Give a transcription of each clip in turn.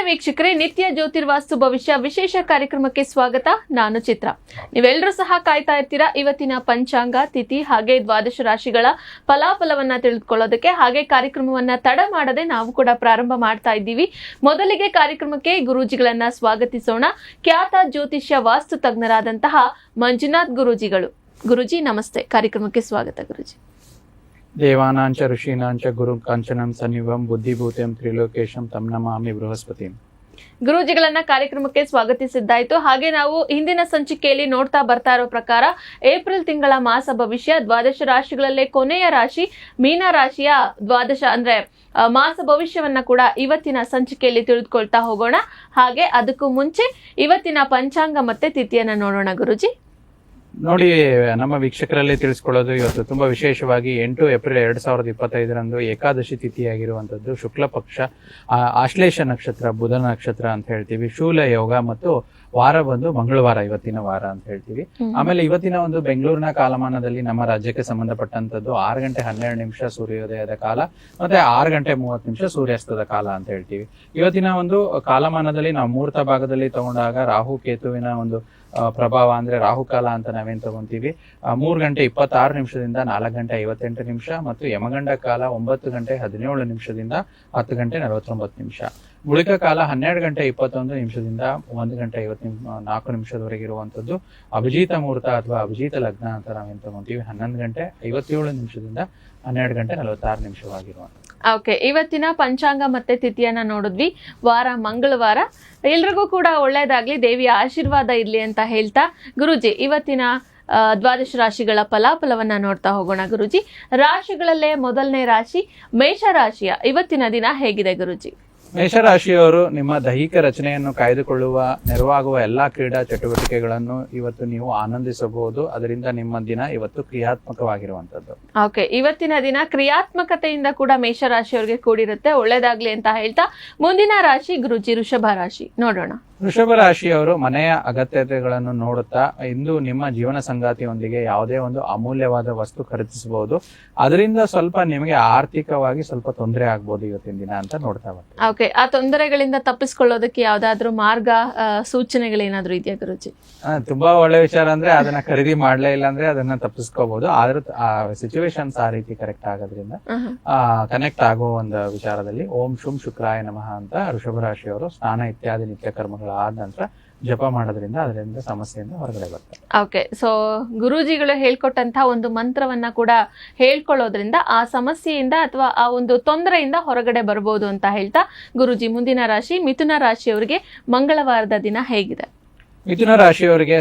ವೀಕ್ಷಕರೇ, ನಿತ್ಯ ಜ್ಯೋತಿರ್ವಾಸ್ತು ಭವಿಷ್ಯ ವಿಶೇಷ ಕಾರ್ಯಕ್ರಮಕ್ಕೆ ಸ್ವಾಗತ. ನಾನು ಚಿತ್ರ. ನೀವೆಲ್ಲರೂ ಸಹ ಕಾಯ್ತಾ ಇರ್ತೀರಾ ಇವತ್ತಿನ ಪಂಚಾಂಗ, ತಿಥಿ ಹಾಗೆ ದ್ವಾದಶ ರಾಶಿಗಳ ಫಲಾಫಲವನ್ನ ತಿಳಿದುಕೊಳ್ಳೋದಕ್ಕೆ. ಹಾಗೆ ಕಾರ್ಯಕ್ರಮವನ್ನ ತಡ ಮಾಡದೆ ನಾವು ಕೂಡ ಪ್ರಾರಂಭ ಮಾಡ್ತಾ ಇದ್ದೀವಿ. ಮೊದಲಿಗೆ ಕಾರ್ಯಕ್ರಮಕ್ಕೆ ಗುರೂಜಿಗಳನ್ನ ಸ್ವಾಗತಿಸೋಣ. ಖ್ಯಾತ ಜ್ಯೋತಿಷ್ಯ ವಾಸ್ತು ತಜ್ಞರಾದಂತಹ ಮಂಜುನಾಥ್ ಗುರೂಜಿಗಳು. ಗುರೂಜಿ ನಮಸ್ತೆ, ಕಾರ್ಯಕ್ರಮಕ್ಕೆ ಸ್ವಾಗತ. ಗುರೂಜಿ. ದೇವಾನಾಂಚ ಋಷೀನಾಂಚ ಗುರು ಕಾಂಚನಂ ಸನ್ನಿವಂ ಬುದ್ಧಿಭೂತಂ ತ್ರಿಲೋಕೇಶಂ ತಂ ನಮಾಮಿ ಬೃಹಸ್ಪತಿ. ಗುರೂಜಿಗಳನ್ನ ಕಾರ್ಯಕ್ರಮಕ್ಕೆ ಸ್ವಾಗತಿಸಿದ್ದಾಯ್ತು. ಹಾಗೆ ನಾವು ಹಿಂದಿನ ಸಂಚಿಕೆಯಲ್ಲಿ ನೋಡ್ತಾ ಬರ್ತಾ ಇರೋ ಪ್ರಕಾರ ಏಪ್ರಿಲ್ ತಿಂಗಳ ಮಾಸ ಭವಿಷ್ಯ, ದ್ವಾದಶ ರಾಶಿಗಳಲ್ಲೇ ಕೊನೆಯ ರಾಶಿ ಮೀನ ರಾಶಿಯ ದ್ವಾದಶ ಅಂದ್ರೆ ಮಾಸ ಭವಿಷ್ಯವನ್ನ ಕೂಡ ಇವತ್ತಿನ ಸಂಚಿಕೆಯಲ್ಲಿ ತಿಳಿದುಕೊಳ್ತಾ ಹೋಗೋಣ. ಹಾಗೆ ಅದಕ್ಕೂ ಮುಂಚೆ ಇವತ್ತಿನ ಪಂಚಾಂಗ ಮತ್ತೆ ತಿಥಿಯನ್ನ ನೋಡೋಣ. ಗುರೂಜಿ ನೋಡಿ, ನಮ್ಮ ವೀಕ್ಷಕರಲ್ಲಿ ತಿಳಿಸ್ಕೊಳ್ಳೋದು ಇವತ್ತು ತುಂಬಾ ವಿಶೇಷವಾಗಿ 8 ಏಪ್ರಿಲ್ 2025ರಂದು ಏಕಾದಶಿ ತಿಥಿಯಾಗಿರುವಂತದ್ದು. ಶುಕ್ಲ ಪಕ್ಷ, ಆಶ್ಲೇಷ ನಕ್ಷತ್ರ, ಬುಧ ನಕ್ಷತ್ರ ಅಂತ ಹೇಳ್ತೀವಿ. ಶೂಲ ಯೋಗ ಮತ್ತು ವಾರ ಬಂದು ಮಂಗಳವಾರ, ಇವತ್ತಿನ ವಾರ ಅಂತ ಹೇಳ್ತೀವಿ. ಆಮೇಲೆ ಇವತ್ತಿನ ಒಂದು ಬೆಂಗಳೂರಿನ ಕಾಲಮಾನದಲ್ಲಿ ನಮ್ಮ ರಾಜ್ಯಕ್ಕೆ ಸಂಬಂಧಪಟ್ಟಂತದ್ದು 6 ಗಂಟೆ 12 ನಿಮಿಷ ಸೂರ್ಯೋದಯದ ಕಾಲ ಮತ್ತೆ 6 ಗಂಟೆ 30 ನಿಮಿಷ ಸೂರ್ಯಾಸ್ತದ ಕಾಲ ಅಂತ ಹೇಳ್ತೀವಿ. ಇವತ್ತಿನ ಒಂದು ಕಾಲಮಾನದಲ್ಲಿ ನಾವು ಮುಹೂರ್ತ ಭಾಗದಲ್ಲಿ ತಗೊಂಡಾಗ ರಾಹು ಕೇತುವಿನ ಒಂದು ಪ್ರಭಾವ ಅಂದ್ರೆ ರಾಹುಕಾಲ ಅಂತ ನಾವೇನ್ ತಗೊಂತೀವಿ 3 ಗಂಟೆ 26 ನಿಮಿಷದಿಂದ 4 ಗಂಟೆ 58 ನಿಮಿಷ ಮತ್ತು ಯಮಗಂಡ ಕಾಲ 9 ಗಂಟೆ 17 ನಿಮಿಷದಿಂದ 10 ಗಂಟೆ 49 ನಿಮಿಷ. ಉಳಿಕ ಕಾಲ 12 ಗಂಟೆ 21 ನಿಮಿಷದಿಂದ 1 ಗಂಟೆ 54 ನಿಮಿಷದವರೆಗೆ ಇರುವಂತದ್ದು ಅಭಿಜಿತ ಮುಹೂರ್ತ ಅಥವಾ ಅಭಿಜಿತ ಲಗ್ನ ಅಂತ ನಾವೇನ್ ತಗೊಂತೀವಿ 11 ಗಂಟೆ 57 ನಿಮಿಷದಿಂದ 12 ಗಂಟೆ 46 ನಿಮಿಷವಾಗಿರುವಂತ. ಓಕೆ, ಇವತ್ತಿನ ಪಂಚಾಂಗ ಮತ್ತೆ ತಿಥಿಯನ್ನ ನೋಡಿದ್ವಿ. ವಾರ ಮಂಗಳವಾರ. ಎಲ್ರಿಗೂ ಕೂಡ ಒಳ್ಳೇದಾಗ್ಲಿ, ದೇವಿಯ ಆಶೀರ್ವಾದ ಇರ್ಲಿ ಅಂತ ಹೇಳ್ತಾ ಗುರೂಜಿ ಇವತ್ತಿನ ದ್ವಾದಶ ರಾಶಿಗಳ ಫಲಾಫಲವನ್ನ ನೋಡ್ತಾ ಹೋಗೋಣ. ಗುರೂಜಿ, ರಾಶಿಗಳಲ್ಲೇ ಮೊದಲನೇ ರಾಶಿ ಮೇಷ ರಾಶಿಯ ಇವತ್ತಿನ ದಿನ ಹೇಗಿದೆ ಗುರೂಜಿ? ಮೇಷರಾಶಿಯವರು ನಿಮ್ಮ ದೈಹಿಕ ರಚನೆಯನ್ನು ಕಾಯ್ದುಕೊಳ್ಳುವ ನೆರವಾಗುವ ಎಲ್ಲಾ ಕ್ರೀಡಾ ಚಟುವಟಿಕೆಗಳನ್ನು ಇವತ್ತು ನೀವು ಆನಂದಿಸಬಹುದು. ಅದರಿಂದ ನಿಮ್ಮ ದಿನ ಇವತ್ತು ಕ್ರಿಯಾತ್ಮಕವಾಗಿರುವಂತದ್ದು. ಓಕೆ, ಇವತ್ತಿನ ದಿನ ಕ್ರಿಯಾತ್ಮಕತೆಯಿಂದ ಕೂಡ ಮೇಷರಾಶಿಯವರಿಗೆ ಕೂಡಿರುತ್ತೆ. ಒಳ್ಳೇದಾಗ್ಲಿ ಅಂತ ಹೇಳ್ತಾ ಮುಂದಿನ ರಾಶಿ ಗುರೂಜಿ ವೃಷಭ ರಾಶಿ ನೋಡೋಣ. ವೃಷಭ ರಾಶಿಯವರು ಮನೆಯ ಅಗತ್ಯತೆಗಳನ್ನು ನೋಡುತ್ತಾ ಇಂದು ನಿಮ್ಮ ಜೀವನ ಸಂಗಾತಿಯೊಂದಿಗೆ ಯಾವುದೇ ಒಂದು ಅಮೂಲ್ಯವಾದ ವಸ್ತು ಖರೀದಿಸಬಹುದು. ಅದರಿಂದ ಸ್ವಲ್ಪ ನಿಮಗೆ ಆರ್ಥಿಕವಾಗಿ ಸ್ವಲ್ಪ ತೊಂದರೆ ಆಗ್ಬೋದು ಇವತ್ತಿನ ದಿನ ಅಂತ ನೋಡ್ತಾ ಬರ್ತೀವಿ. ಓಕೆ, ಆ ತೊಂದರೆಗಳಿಂದ ತಪ್ಪಿಸ್ಕೊಳ್ಳೋದಕ್ಕೆ ಯಾವ್ದಾದ್ರು ಮಾರ್ಗ ಸೂಚನೆಗಳೇನಾದ್ರು ಇದೆಯಾ ಗುರೂಜಿ? ತುಂಬಾ ಒಳ್ಳೆ ವಿಚಾರ ಅಂದ್ರೆ ಅದನ್ನ ಖರೀದಿ ಮಾಡ್ಲೇ ಇಲ್ಲ ಅಂದ್ರೆ ಅದನ್ನ ತಪ್ಪಿಸ್ಕೋಬಹುದು. ಆದ್ರೆ ಆ ಸಿಚುವೇಶನ್ಸ್ ಆ ರೀತಿ ಕರೆಕ್ಟ್ ಆಗೋದ್ರಿಂದ ಕನೆಕ್ಟ್ ಆಗೋ ಒಂದು ವಿಚಾರದಲ್ಲಿ ಓಂ ಶುಂ ಶುಕ್ರಾಯ ನಮಃ ಅಂತ ವೃಷಭ ರಾಶಿಯವರು ಸ್ನಾನ ಇತ್ಯಾದಿ ನಿತ್ಯ ಕರ್ಮಗಳು ಆದ ನಂತರ ಜಪ ಮಾಡೋದ್ರಿಂದ ಅದರಿಂದ ಸಮಸ್ಯೆಯಿಂದ ಹೊರಗಡೆ ಬರ್ತಾರೆ. ಓಕೆ, ಸೊ ಗುರೂಜಿಗಳು ಹೇಳ್ಕೊಟ್ಟಂತಹ ಒಂದು ಮಂತ್ರವನ್ನ ಕೂಡ ಹೇಳ್ಕೊಳ್ಳೋದ್ರಿಂದ ಆ ಸಮಸ್ಯೆಯಿಂದ ಅಥವಾ ಆ ಒಂದು ತೊಂದರೆಯಿಂದ ಹೊರಗಡೆ ಬರ್ಬೋದು ಅಂತ ಹೇಳ್ತಾ ಗುರೂಜಿ ಮುಂದಿನ ರಾಶಿ ಮಿಥುನ ರಾಶಿಯವರಿಗೆ ಮಂಗಳವಾರದ ದಿನ ಹೇಗಿದೆ? ಮಿಥುನ ರಾಶಿಯವರಿಗೆ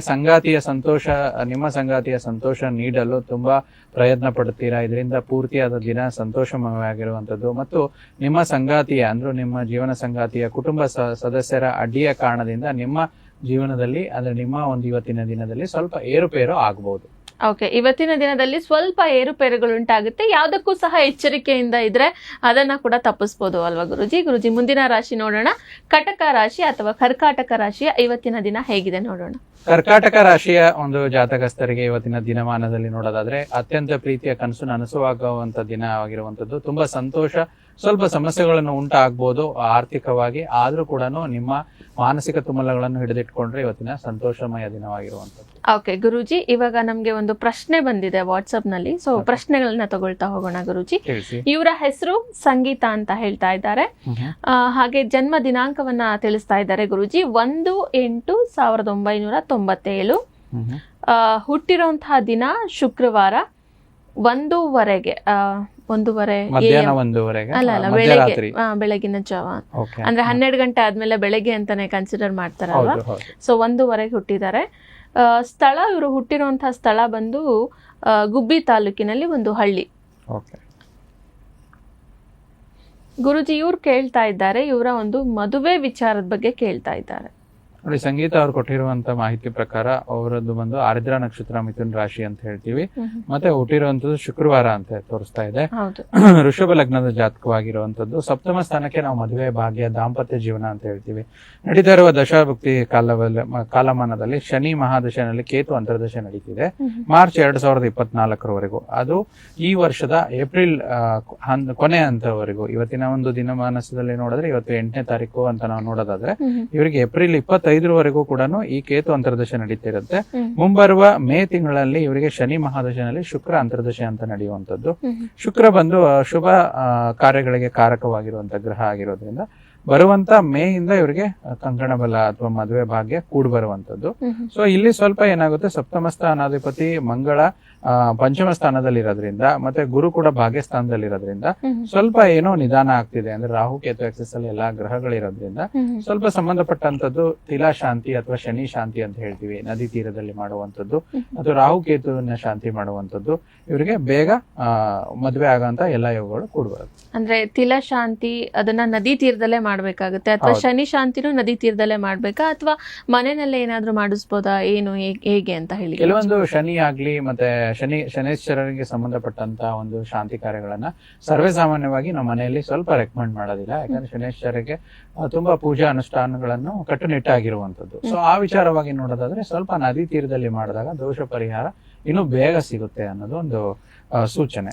ನಿಮ್ಮ ಸಂಗಾತಿಯ ಸಂತೋಷ ನೀಡಲು ತುಂಬಾ ಪ್ರಯತ್ನ ಪಡುತ್ತೀರಾ. ಇದರಿಂದ ಪೂರ್ತಿಯಾದ ದಿನ ಸಂತೋಷಮಯವಾಗಿರುವಂತದ್ದು ಮತ್ತು ನಿಮ್ಮ ಸಂಗಾತಿಯ ಅಂದ್ರೆ ನಿಮ್ಮ ಜೀವನ ಸಂಗಾತಿಯ ಕುಟುಂಬ ಸದಸ್ಯರ ಅಡ್ಡಿಯ ಕಾರಣದಿಂದ ನಿಮ್ಮ ಜೀವನದಲ್ಲಿ ಅಂದ್ರೆ ನಿಮ್ಮ ಒಂದು ಇವತ್ತಿನ ದಿನದಲ್ಲಿ ಸ್ವಲ್ಪ ಏರುಪೇರು ಆಗಬಹುದು. ಓಕೆ, ಇವತ್ತಿನ ದಿನದಲ್ಲಿ ಸ್ವಲ್ಪ ಏರುಪೇರುಗಳು ಉಂಟಾಗುತ್ತೆ. ಯಾವುದಕ್ಕೂ ಸಹ ಎಚ್ಚರಿಕೆಯಿಂದ ಇದ್ರೆ ಅದನ್ನ ಕೂಡ ತಪ್ಪಿಸ್ಬೋದು ಅಲ್ವಾ ಗುರೂಜಿ? ಗುರೂಜಿ ಮುಂದಿನ ರಾಶಿ ನೋಡೋಣ. ಕಟಕ ರಾಶಿ ಅಥವಾ ಕರ್ಕಾಟಕ ರಾಶಿಯ ಇವತ್ತಿನ ದಿನ ಹೇಗಿದೆ ನೋಡೋಣ. ಕರ್ಕಾಟಕ ರಾಶಿಯ ಒಂದು ಜಾತಕಸ್ಥರಿಗೆ ಇವತ್ತಿನ ದಿನಮಾನದಲ್ಲಿ ನೋಡೋದಾದ್ರೆ ಅತ್ಯಂತ ಪ್ರೀತಿಯ ಕನಸು ನನಸುವಾಗುವಂತ ದಿನ ಆಗಿರುವಂತದ್ದು. ತುಂಬಾ ಸಂತೋಷ, ಸ್ವಲ್ಪ ಸಮಸ್ಯೆಗಳನ್ನು ಉಂಟಾಗಬಹುದು ಆರ್ಥಿಕವಾಗಿ, ಆದ್ರೂ ಕೂಡ ನಿಮ್ಮ ಮಾನಸಿಕ ತುಮಲಗಳನ್ನು ಹಿಡಿದಿಟ್ಕೊಂಡ್ರೆ ಇವತ್ತಿನ ಸಂತೋಷಮಯ ದಿನವಾಗಿರುವಂತದ್ದು. ಓಕೆ ಗುರೂಜಿ, ಇವಾಗ ನಮ್ಗೆ ಒಂದು ಪ್ರಶ್ನೆ ಬಂದಿದೆ ವಾಟ್ಸ್ಆಪ್ ನಲ್ಲಿ. ಸೊ ಪ್ರಶ್ನೆಗಳನ್ನ ತಗೊಳ್ತಾ ಹೋಗೋಣ ಗುರೂಜಿ. ಇವರ ಹೆಸರು ಸಂಗೀತ ಅಂತ ಹೇಳ್ತಾ ಇದ್ದಾರೆ. ಹಾಗೆ ಜನ್ಮ ದಿನಾಂಕವನ್ನ ತಿಳಿಸ್ತಾ ಇದ್ದಾರೆ ಗುರೂಜಿ. 1/8/1997. ಹುಟ್ಟಿರುವಂತಹ ದಿನ ಶುಕ್ರವಾರ 1:00 ಬೆಳಗಿನ ಜಾವ ಅಂದ್ರೆ 12 ಗಂಟೆ ಆದ್ಮೇಲೆ ಬೆಳಗ್ಗೆ ಅಂತಾನೆ ಕನ್ಸಿಡರ್ ಮಾಡ್ತಾರಲ್ವಾ. ಸೊ 1:00 ಹುಟ್ಟಿದ್ದಾರೆ. ಸ್ಥಳ, ಇವರು ಹುಟ್ಟಿರುವಂತಹ ಸ್ಥಳ ಬಂದು ಗುಬ್ಬಿ ತಾಲೂಕಿನಲ್ಲಿ ಒಂದು ಹಳ್ಳಿ. ಗುರುಜಿ, ಇವ್ರು ಕೇಳ್ತಾ ಇದ್ದಾರೆ, ಇವರ ಒಂದು ಮದುವೆ ವಿಚಾರದ ಬಗ್ಗೆ ಕೇಳ್ತಾ ಇದ್ದಾರೆ. ನೋಡಿ, ಸಂಗೀತ ಅವ್ರು ಕೊಟ್ಟಿರುವಂತ ಮಾಹಿತಿ ಪ್ರಕಾರ ಅವರದ್ದು ಬಂದು ಆರ್ದ್ರ ನಕ್ಷತ್ರ ಮಿಥುನ್ ರಾಶಿ ಅಂತ ಹೇಳ್ತೀವಿ. ಮತ್ತೆ ಹುಟ್ಟಿರುವಂತದ್ದು ಶುಕ್ರವಾರ ಅಂತ ತೋರಿಸ್ತಾ ಇದೆ. ಹೌದು. ಋಷಭ ಲಗ್ನದ ಜಾತಕವಾಗಿರುವಂತದ್ದು. ಸಪ್ತಮ ಸ್ಥಾನಕ್ಕೆ ನಾವು ಮದುವೆ, ಭಾಗ್ಯ, ದಾಂಪತ್ಯ ಜೀವನ ಅಂತ ಹೇಳ್ತೀವಿ. ನಡೀತಾ ಇರುವ ದಶಾಭಕ್ತಿ ಕಾಲಮಾನದಲ್ಲಿ ಶನಿ ಮಹಾದಶನಲ್ಲಿ ಕೇತು ಅಂತರ್ದಶ ನಡೀತಿದೆ ಮಾರ್ಚ್ 2024 ಅದು ಈ ವರ್ಷದ ಏಪ್ರಿಲ್ ಕೊನೆ ಹಂತವರೆಗೂ. ಇವತ್ತಿನ ಒಂದು ದಿನಮಾನದಲ್ಲಿ ನೋಡಿದ್ರೆ ಇವತ್ತು 8ನೇ ತಾರೀಕು ಅಂತ ನಾವು ನೋಡೋದಾದ್ರೆ ಇವರಿಗೆ ಏಪ್ರಿಲ್ 25 ಕೂಡ ಈ ಕೇತು ಅಂತರ್ದಶ ನಡೀತಿರುತ್ತೆ. ಮುಂಬರುವ ಮೇ ತಿಂಗಳಲ್ಲಿ ಇವರಿಗೆ ಶನಿ ಮಹಾದಶನಲ್ಲಿ ಶುಕ್ರ ಅಂತರ್ದಶ ಅಂತ ನಡೆಯುವಂತದ್ದು. ಶುಕ್ರ ಬಂದು ಶುಭ ಕಾರ್ಯಗಳಿಗೆ ಕಾರಕವಾಗಿರುವಂತ ಗ್ರಹ ಆಗಿರೋದ್ರಿಂದ ಬರುವಂತ ಮೇ ಇಂದ ಇವರಿಗೆ ಕಂಕಣ ಬಲ ಅಥವಾ ಮದುವೆ ಭಾಗ್ಯ ಕೂಡ್ ಬರುವಂತದ್ದು. ಸೊ ಇಲ್ಲಿ ಸ್ವಲ್ಪ ಏನಾಗುತ್ತೆ, ಸಪ್ತಮ ಸ್ಥಾನಾಧಿಪತಿ ಮಂಗಳ ಪಂಚಮ ಸ್ಥಾನದಲ್ಲಿರೋದ್ರಿಂದ ಮತ್ತೆ ಗುರು ಕೂಡ ಭಾಗ್ಯ ಸ್ಥಾನದಲ್ಲಿರೋದ್ರಿಂದ ಸ್ವಲ್ಪ ಏನೋ ನಿಧಾನ ಆಗ್ತಿದೆ. ಅಂದ್ರೆ ರಾಹು ಕೇತು ಆಕ್ಸಿಸ್ ಅಲ್ಲಿ ಎಲ್ಲಾ ಗ್ರಹಗಳಿರೋದ್ರಿಂದ ಸ್ವಲ್ಪ ಸಂಬಂಧಪಟ್ಟಂತದ್ದು ತಿಲಾ ಶಾಂತಿ ಅಥವಾ ಶನಿ ಶಾಂತಿ ಅಂತ ಹೇಳ್ತೀವಿ, ನದಿ ತೀರದಲ್ಲಿ ಮಾಡುವಂತದ್ದು ಅಥವಾ ರಾಹು ಕೇತುವಿನ ಶಾಂತಿ ಮಾಡುವಂತದ್ದು ಇವರಿಗೆ ಬೇಗ ಮದುವೆ ಆಗಂತ ಎಲ್ಲಾ ಯೋಗಗಳು ಕೂಡ ಬರುತ್ತೆ. ಅಂದ್ರೆ ತಿಲಾ ಶಾಂತಿ ಅದನ್ನ ನದಿ ತೀರದಲ್ಲೇ ಮಾಡ್ಬೇಕಾಗುತ್ತೆ ಅಥವಾ ಶನಿ ಶಾಂತಿನೂ ನದಿ ತೀರದಲ್ಲೇ ಮಾಡ್ಬೇಕಾ ಅಥವಾ ಮನೆಯಲ್ಲೇ ಏನಾದ್ರೂ ಮಾಡಿಸ್ಬೋದಾ, ಏನು ಹೇಗೆ ಅಂತ ಹೇಳಿ? ಕೆಲವೊಂದು ಶನಿ ಆಗ್ಲಿ ಮತ್ತೆ ಶನೇಶ್ವರರಿಗೆ ಸಂಬಂಧಪಟ್ಟಂತ ಒಂದು ಶಾಂತಿ ಕಾರ್ಯಗಳನ್ನ ಸರ್ವೇ ಸಾಮಾನ್ಯವಾಗಿ ನಾವು ಮನೆಯಲ್ಲಿ ಸ್ವಲ್ಪ ರೆಕಮೆಂಡ್ ಮಾಡೋದಿಲ್ಲ. ಯಾಕಂದ್ರೆ ಶನೇಶ್ವರಿಗೆ ತುಂಬಾ ಪೂಜಾ ಅನುಷ್ಠಾನಗಳನ್ನು ಕಟ್ಟುನಿಟ್ಟಾಗಿರುವಂತದ್ದು. ಸೊ ಆ ವಿಚಾರವಾಗಿ ನೋಡೋದಾದ್ರೆ ಸ್ವಲ್ಪ ನದಿ ತೀರದಲ್ಲಿ ಮಾಡಿದಾಗ ದೋಷ ಪರಿಹಾರ ಇನ್ನು ಬೇಗ ಸಿಗುತ್ತೆ ಅನ್ನೋದು ಒಂದು ಸೂಚನೆ.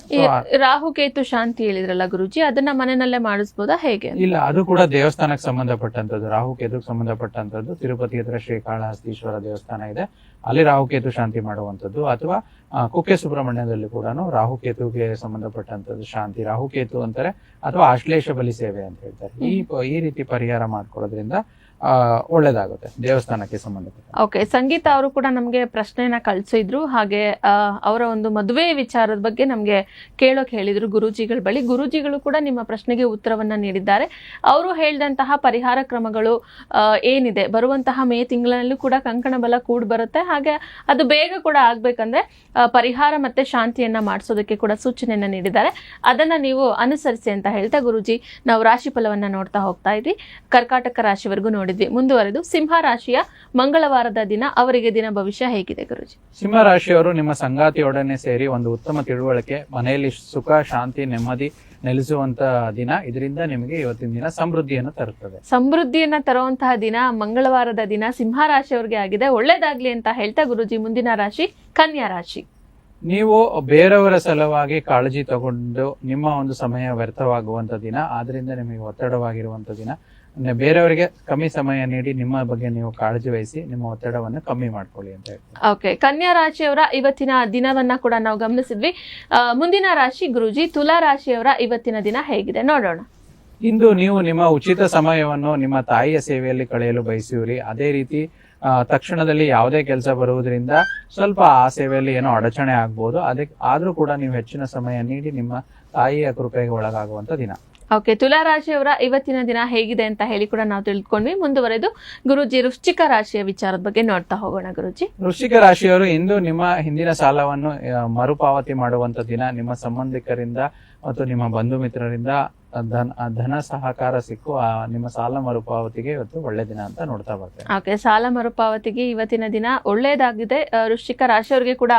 ರಾಹು ಕೇತು ಶಾಂತಿ ಹೇಳಿದ್ರಲ್ಲ ಗುರುಜಿ, ಅದನ್ನ ಮನೆಯಲ್ಲೇ ಮಾಡಿಸ್ಬೋದಾ ಹೇಗೆ? ಇಲ್ಲ, ಅದು ಕೂಡ ದೇವಸ್ಥಾನಕ್ಕೆ ಸಂಬಂಧಪಟ್ಟಂತದ್ದು. ರಾಹು ಕೇತುಗೆ ಸಂಬಂಧಪಟ್ಟಂತದ್ದು ತಿರುಪತಿ ಹತ್ರ ಶ್ರೀಕಾಳಹಸ್ತೀಶ್ವರ ದೇವಸ್ಥಾನ ಇದೆ, ಅಲ್ಲಿ ರಾಹುಕೇತು ಶಾಂತಿ ಮಾಡುವಂತದ್ದು. ಅಥವಾ ಕುಕ್ಕೆ ಸುಬ್ರಹ್ಮಣ್ಯದಲ್ಲಿ ಕೂಡ ರಾಹುಕೇತುಗೆ ಸಂಬಂಧಪಟ್ಟಂತದ್ದು ಶಾಂತಿ, ರಾಹುಕೇತು ಅಂತಾರೆ ಅಥವಾ ಆಶ್ಲೇಷ ಬಲಿ ಸೇವೆ ಅಂತ ಹೇಳ್ತಾರೆ. ಈ ರೀತಿ ಪರಿಹಾರ ಮಾಡ್ಕೊಳ್ಳೋದ್ರಿಂದ ಒಳ್ಳೇದಾಗುತ್ತೆ ದೇವಸ್ಥಾನಕ್ಕೆ ಸಂಬಂಧಪಟ್ಟ. ಓಕೆ, ಸಂಗೀತ ಅವರು ಕೂಡ ನಮ್ಗೆ ಪ್ರಶ್ನೆನ ಕಳ್ಸಿದ್ರು. ಹಾಗೆ ಅವರ ಒಂದು ಮದುವೆ ವಿಚಾರದ ಬಗ್ಗೆ ನಮ್ಗೆ ಕೇಳೋಕೆ ಹೇಳಿದ್ರು ಗುರೂಜಿಗಳ ಬಳಿ. ಗುರೂಜಿಗಳು ಕೂಡ ನಿಮ್ಮ ಪ್ರಶ್ನೆಗೆ ಉತ್ತರವನ್ನ ನೀಡಿದ್ದಾರೆ. ಅವರು ಹೇಳಿದಂತಹ ಪರಿಹಾರ ಕ್ರಮಗಳು ಏನಿದೆ, ಬರುವಂತಹ ಮೇ ತಿಂಗಳಲ್ಲೂ ಕೂಡ ಕಂಕಣ ಬಲ ಕೂಡ್ ಬರುತ್ತೆ. ಹಾಗೆ ಅದು ಬೇಗ ಕೂಡ ಆಗ್ಬೇಕಂದ್ರೆ ಪರಿಹಾರ ಮತ್ತೆ ಶಾಂತಿಯನ್ನ ಮಾಡಿಸೋದಕ್ಕೆ ಕೂಡ ಸೂಚನೆಯನ್ನ ನೀಡಿದ್ದಾರೆ. ಅದನ್ನ ನೀವು ಅನುಸರಿಸಿ ಅಂತ ಹೇಳ್ತಾ ಗುರೂಜಿ, ನಾವು ರಾಶಿ ಫಲವನ್ನ ನೋಡ್ತಾ ಹೋಗ್ತಾ ಇದ್ವಿ. ಕರ್ಕಾಟಕ ರಾಶಿವರೆಗೂ ನೋಡಿದ್ವಿ. ಮುಂದುವರೆದು ಸಿಂಹ ರಾಶಿಯ ಮಂಗಳವಾರದ ದಿನ ಅವರಿಗೆ ದಿನ ಭವಿಷ್ಯ ಹೇಗಿದೆ ಗುರೂಜಿ? ಸಿಂಹ ರಾಶಿಯವರು ನಿಮ್ಮ ಸಂಗಾತಿಯೊಡನೆ ಸೇರಿ ಒಂದು ಉತ್ತಮ ತಿಳುವಳಿಕೆ, ಮನೆಯಲ್ಲಿ ಸುಖ, ಶಾಂತಿ, ನೆಮ್ಮದಿ ನೆಲೆಸುವಂತ ದಿನ. ಇದರಿಂದ ನಿಮಗೆ ಇವತ್ತಿನ ದಿನ ಸಮೃದ್ಧಿಯನ್ನು ತರುತ್ತದೆ. ಸಮೃದ್ಧಿಯನ್ನ ತರುವಂತಹ ದಿನ ಮಂಗಳವಾರದ ದಿನ ಸಿಂಹ ರಾಶಿಯವರಿಗೆ ಆಗಿದೆ. ಒಳ್ಳೇದಾಗ್ಲಿ ಅಂತ ಹೇಳ್ತಾ ಗುರೂಜಿ, ಮುಂದಿನ ರಾಶಿ ಕನ್ಯಾ ರಾಶಿ. ನೀವು ಬೇರೆಯವರ ಸಲುವಾಗಿ ಕಾಳಜಿ ತಗೊಂಡು ನಿಮ್ಮ ಒಂದು ಸಮಯ ವ್ಯರ್ಥವಾಗುವಂತ ದಿನ, ಆದ್ರಿಂದ ನಿಮಗೆ ಒತ್ತಡವಾಗಿರುವಂತ ದಿನ. ಬೇರೆಯವರಿಗೆ ಕಮ್ಮಿ ಸಮಯ ನೀಡಿ ನಿಮ್ಮ ಬಗ್ಗೆ ನೀವು ಕಾಳಜಿ ವಹಿಸಿ ನಿಮ್ಮ ಒತ್ತಡವನ್ನು ಕಮ್ಮಿ ಮಾಡ್ಕೊಳ್ಳಿ ಅಂತ ಹೇಳ್ತೀನಿ. ಓಕೆ, ಕನ್ಯಾ ರಾಶಿಯವರ ಇವತ್ತಿನ ದಿನವನ್ನ ಕೂಡ ನಾವು ಗಮನಿಸಿದ್ವಿ. ಮುಂದಿನ ರಾಶಿ ಗುರೂಜಿ, ತುಲಾ ರಾಶಿಯವರ ಇವತ್ತಿನ ದಿನ ಹೇಗಿದೆ ನೋಡೋಣ. ಇಂದು ನೀವು ನಿಮ್ಮ ಉಚಿತ ಸಮಯವನ್ನು ನಿಮ್ಮ ತಾಯಿಯ ಸೇವೆಯಲ್ಲಿ ಕಳೆಯಲು ಬಯಸುವಿರಿ. ಅದೇ ರೀತಿ ತಕ್ಷಣದಲ್ಲಿ ಯಾವುದೇ ಕೆಲಸ ಬರುವುದರಿಂದ ಸ್ವಲ್ಪ ಆ ಸೇವೆಯಲ್ಲಿ ಏನೋ ಅಡಚಣೆ ಆಗ್ಬೋದು. ಆದ್ರೂ ಕೂಡ ನೀವು ಹೆಚ್ಚಿನ ಸಮಯ ನೀಡಿ ನಿಮ್ಮ ತಾಯಿಯ ಕೃಪೆಗೆ ಒಳಗಾಗುವಂತ ದಿನ. ಓಕೆ, ತುಲಾ ರಾಶಿಯವರ ಇವತ್ತಿನ ದಿನ ಹೇಗಿದೆ ಅಂತ ಹೇಳಿ ಕೂಡ ನಾವು ತಿಳ್ಕೊಂಡ್ವಿ. ಮುಂದುವರೆದು ಗುರುಜಿ, ವೃಶ್ಚಿಕ ರಾಶಿಯ ವಿಚಾರದ ಬಗ್ಗೆ ನೋಡ್ತಾ ಹೋಗೋಣ ಗುರುಜಿ. ವೃಶ್ಚಿಕ ರಾಶಿಯವರು ಇಂದು ನಿಮ್ಮ ಹಿಂದಿನ ಸಾಲವನ್ನು ಮರುಪಾವತಿ ಮಾಡುವಂತ ದಿನ. ನಿಮ್ಮ ಸಂಬಂಧಿಕರಿಂದ ಮತ್ತು ನಿಮ್ಮ ಬಂಧು ಮಿತ್ರರಿಂದ ಧನ ಸಹಕಾರ ಸಿಕ್ಕು ನಿಮ್ಮ ಸಾಲ ಮರುಪಾವತಿಗೆ ಇವತ್ತು ಒಳ್ಳೆ ದಿನ ಅಂತ ನೋಡ್ತಾ ಬರ್ತೇವೆ. ಓಕೆ, ಸಾಲ ಮರುಪಾವತಿಗೆ ಇವತ್ತಿನ ದಿನ ಒಳ್ಳೇದಾಗಿದೆ. ವೃಶ್ಚಿಕ ರಾಶಿಯವರಿಗೆ ಕೂಡ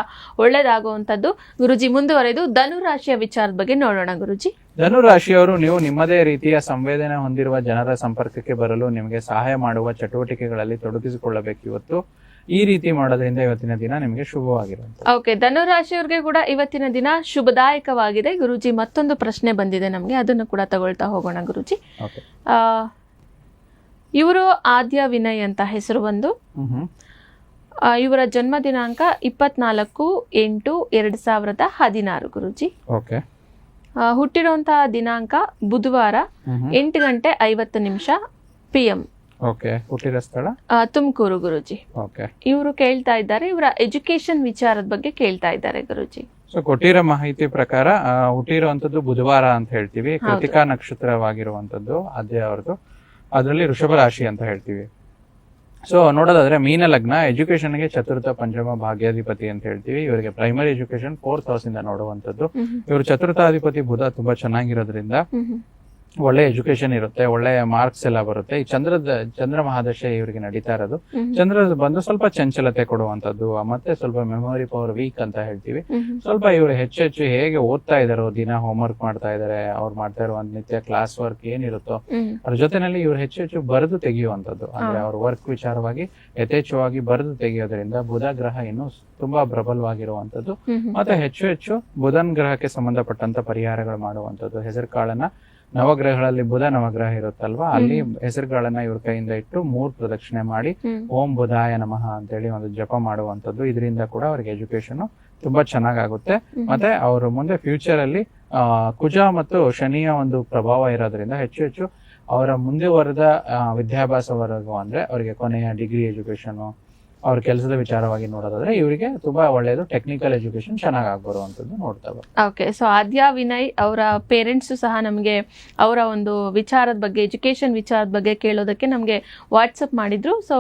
ಒಳ್ಳೇದಾಗುವಂತದ್ದು. ಗುರುಜಿ, ಮುಂದುವರೆದು ಧನು ರಾಶಿಯ ವಿಚಾರದ ಬಗ್ಗೆ ನೋಡೋಣ ಗುರುಜಿ. ಧನು ರಾಶಿಯವರು ನೀವು ನಿಮ್ಮದೇ ರೀತಿಯ ಸಂವೇದನೆ ಹೊಂದಿರುವ ಜನರ ಸಂಪರ್ಕಕ್ಕೆ ಬರಲು ನಿಮಗೆ ಸಹಾಯ ಮಾಡುವ ಚಟುವಟಿಕೆಗಳಲ್ಲಿ ತೊಡಗಿಸಿಕೊಳ್ಳಬೇಕು. ಇವತ್ತು ಈ ರೀತಿ ಮಾಡೋದ್ರಿಂದ ಇವತ್ತಿನ ದಿನ ನಿಮಗೆ ಶುಭವಾಗಿರುತ್ತೆ. ಓಕೆ, ಧನು ರಾಶಿಯವರಿಗೆ ಕೂಡ ಇವತ್ತಿನ ದಿನ ಶುಭದಾಯಕವಾಗಿದೆ. ಗುರುಜಿ, ಮತ್ತೊಂದು ಪ್ರಶ್ನೆ ಬಂದಿದೆ ನಮ್ಗೆ, ಅದನ್ನು ಕೂಡ ತಗೊಳ್ತಾ ಹೋಗೋಣ ಗುರುಜಿ. ಇವರು ಆದ್ಯ ವಿನಯ್ ಅಂತ ಹೆಸರು ಬಂದು, ಇವರ ಜನ್ಮ ದಿನಾಂಕ 24/8/2016 ಗುರುಜಿ. ಓಕೆ, ಹುಟ್ಟಿರುವಂತಹ ದಿನಾಂಕ ಬುಧವಾರ 8:50 PM. ಓಕೆ, ಹುಟ್ಟಿರೋ ಸ್ಥಳ ತುಮಕೂರು ಗುರುಜಿ. ಓಕೆ, ಇವರು ಕೇಳ್ತಾ ಇದ್ದಾರೆ, ಇವರ ಎಜುಕೇಶನ್ ವಿಚಾರದ ಬಗ್ಗೆ ಕೇಳ್ತಾ ಇದ್ದಾರೆ ಗುರುಜಿ. ಸೊ ಕೊಟ್ಟಿರೋ ಮಾಹಿತಿ ಪ್ರಕಾರ ಹುಟ್ಟಿರುವಂತದ್ದು ಬುಧವಾರ ಅಂತ ಹೇಳ್ತೀವಿ. ಕೃತಿಕಾ ನಕ್ಷತ್ರವಾಗಿರುವಂತದ್ದು ಆದ್ಯ ಅವ್ರದ್ದು. ಅದರಲ್ಲಿ ವೃಷಭ ರಾಶಿ ಅಂತ ಹೇಳ್ತೀವಿ. ಸೊ ನೋಡೋದಾದ್ರೆ ಮೀನ ಲಗ್ನ, ಎಜುಕೇಶನ್ಗೆ ಚತುರ್ಥ ಪಂಚಮ ಭಾಗ್ಯಾಧಿಪತಿ ಅಂತ ಹೇಳ್ತೀವಿ. ಇವರಿಗೆ ಪ್ರೈಮರಿ ಎಜುಕೇಶನ್ 4th ಹೌಸ್ ಇಂದ ನೋಡುವಂತದ್ದು. ಇವರು ಚತುರ್ಥಾಧಿಪತಿ ಬುಧ ತುಂಬಾ ಚೆನ್ನಾಗಿರೋದ್ರಿಂದ ಒಳ್ಳೆ ಎಜುಕೇಶನ್ ಇರುತ್ತೆ, ಒಳ್ಳೆ ಮಾರ್ಕ್ಸ್ ಎಲ್ಲ ಬರುತ್ತೆ. ಈ ಚಂದ್ರ ಮಹಾದಶೆ ಇವರಿಗೆ ನಡೀತಾ ಇರೋದು. ಚಂದ್ರ ಬಂದು ಸ್ವಲ್ಪ ಚಂಚಲತೆ ಕೊಡುವಂತದ್ದು, ಮತ್ತೆ ಸ್ವಲ್ಪ ಮೆಮೊರಿ ಪವರ್ ವೀಕ್ ಅಂತ ಹೇಳ್ತೀವಿ. ಸ್ವಲ್ಪ ಇವರು ಹೆಚ್ಚು ಹೇಗೆ ಓದ್ತಾ ಇದಾರೋ, ದಿನ ಹೋಮ್ವರ್ಕ್ ಮಾಡ್ತಾ ಇದಾರೆ, ಅವ್ರು ಮಾಡ್ತಾ ಇರುವಂತ ನಿತ್ಯ ಕ್ಲಾಸ್ ವರ್ಕ್ ಏನಿರುತ್ತೋ ಅದ್ರ ಜೊತೆನಲ್ಲಿ ಇವ್ರು ಹೆಚ್ಚು ಬರೆದು ತೆಗೆಯುವಂತದ್ದು, ಅಂದ್ರೆ ಅವ್ರ ವರ್ಕ್ ವಿಚಾರವಾಗಿ ಯಥೇಚ್ಛವಾಗಿ ಬರೆದು ತೆಗೆಯೋದ್ರಿಂದ ಬುಧ ಗ್ರಹ ಇನ್ನು ತುಂಬಾ ಪ್ರಬಲವಾಗಿರುವಂತದ್ದು. ಮತ್ತೆ ಹೆಚ್ಚು ಬುಧನ್ ಗ್ರಹಕ್ಕೆ ಸಂಬಂಧಪಟ್ಟಂತ ಪರಿಹಾರಗಳು ಮಾಡುವಂತದ್ದು. ಹೆಸರು ಕಾಳನ್ನ ನವಗ್ರಹಗಳಲ್ಲಿ ಬುಧ ನವಗ್ರಹ ಇರುತ್ತಲ್ವಾ, ಅಲ್ಲಿ ಹೆಸರುಗಳನ್ನ ಇವ್ರ ಕೈಯಿಂದ ಇಟ್ಟು 3 ಪ್ರದಕ್ಷಿಣೆ ಮಾಡಿ ಓಂ ಬುಧಾಯ ನಮಃ ಅಂತೇಳಿ ಒಂದು ಜಪ ಮಾಡುವಂತದ್ದು. ಇದರಿಂದ ಕೂಡ ಅವ್ರಿಗೆ ಎಜುಕೇಶನ್ ತುಂಬಾ ಚೆನ್ನಾಗಾಗುತ್ತೆ. ಮತ್ತೆ ಅವರು ಮುಂದೆ ಫ್ಯೂಚರ್ ಅಲ್ಲಿ ಕುಜ ಮತ್ತು ಶನಿಯ ಒಂದು ಪ್ರಭಾವ ಇರೋದ್ರಿಂದ ಹೆಚ್ಚು ಅವರ ಮುಂದುವರೆದ ವಿದ್ಯಾಭ್ಯಾಸವರೆಗೂ, ಅಂದ್ರೆ ಅವರಿಗೆ ಕೊನೆಯ ಡಿಗ್ರಿ ಎಜುಕೇಶನ್, ಅವ್ರ ಕೆಲಸದ ವಿಚಾರವಾಗಿ ನೋಡೋದಾದ್ರೆ ಇವರಿಗೆ ತುಂಬಾ ಒಳ್ಳೆಯದು. ಟೆಕ್ನಿಕಲ್ ಎಜುಕೇಶನ್ ಚೆನ್ನಾಗಿ ಆಗ್ಬರುವಂತದ್ದು ನೋಡ್ತಾ ಬರ್ತೀವಿ. ಓಕೆ, ಸೊ ಆದ್ಯಾ ವಿನಯ್ ಅವರ ಪೇರೆಂಟ್ಸ್ ಸಹ ನಮಗೆ ಅವರ ಒಂದು ವಿಚಾರದ ಬಗ್ಗೆ, ಎಜುಕೇಶನ್ ವಿಚಾರದ ಬಗ್ಗೆ ಕೇಳೋದಕ್ಕೆ ನಮಗೆ ವಾಟ್ಸಪ್ ಮಾಡಿದ್ರು. ಸೊ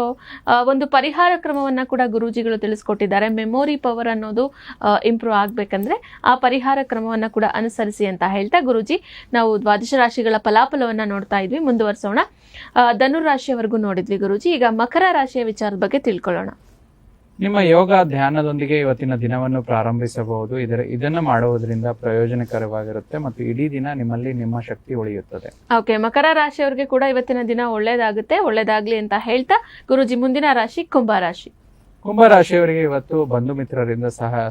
ಒಂದು ಪರಿಹಾರ ಕ್ರಮವನ್ನ ಕೂಡ ಗುರೂಜಿಗಳು ತಿಳಿಸ್ಕೊಟ್ಟಿದ್ದಾರೆ. ಮೆಮೊರಿ ಪವರ್ ಅನ್ನೋದು ಇಂಪ್ರೂವ್ ಆಗ್ಬೇಕಂದ್ರೆ ಆ ಪರಿಹಾರ ಕ್ರಮವನ್ನ ಕೂಡ ಅನುಸರಿಸಿ ಅಂತ ಹೇಳ್ತಾ, ಗುರೂಜಿ ನಾವು ದ್ವಾದಶ ರಾಶಿಗಳ ಫಲಾಫಲವನ್ನ ನೋಡ್ತಾ ಇದ್ವಿ, ಮುಂದುವರಿಸೋಣ. ಧನುರ್ ರಾಶಿಯವರೆಗೂ ನೋಡಿದ್ವಿ ಗುರೂಜಿ. ಈಗ ಮಕರ ರಾಶಿಯ ವಿಚಾರದ ಬಗ್ಗೆ ತಿಳ್ಕೊಳ್ಳೋಣ. ನಿಮ್ಮ ಯೋಗ ಧ್ಯಾನದೊಂದಿಗೆ ಇವತ್ತಿನ ದಿನವನ್ನು ಪ್ರಾರಂಭಿಸಬಹುದು. ಇದನ್ನ ಮಾಡುವುದರಿಂದ ಪ್ರಯೋಜನಕರವಾಗಿರುತ್ತೆ ಮತ್ತು ಇಡೀ ದಿನ ನಿಮ್ಮಲ್ಲಿ ನಿಮ್ಮ ಶಕ್ತಿ ಉಳಿಯುತ್ತದೆ. ಓಕೆ, ಮಕರ ರಾಶಿಯವರಿಗೆ ಕೂಡ ಇವತ್ತಿನ ದಿನ ಒಳ್ಳೇದಾಗುತ್ತೆ, ಒಳ್ಳೇದಾಗ್ಲಿ ಅಂತ ಹೇಳ್ತಾ ಗುರೂಜಿ ಮುಂದಿನ ರಾಶಿ ಕುಂಭರಾಶಿ. ಕುಂಭರಾಶಿಯವರಿಗೆ ಇವತ್ತು ಬಂಧು ಮಿತ್ರರಿಂದ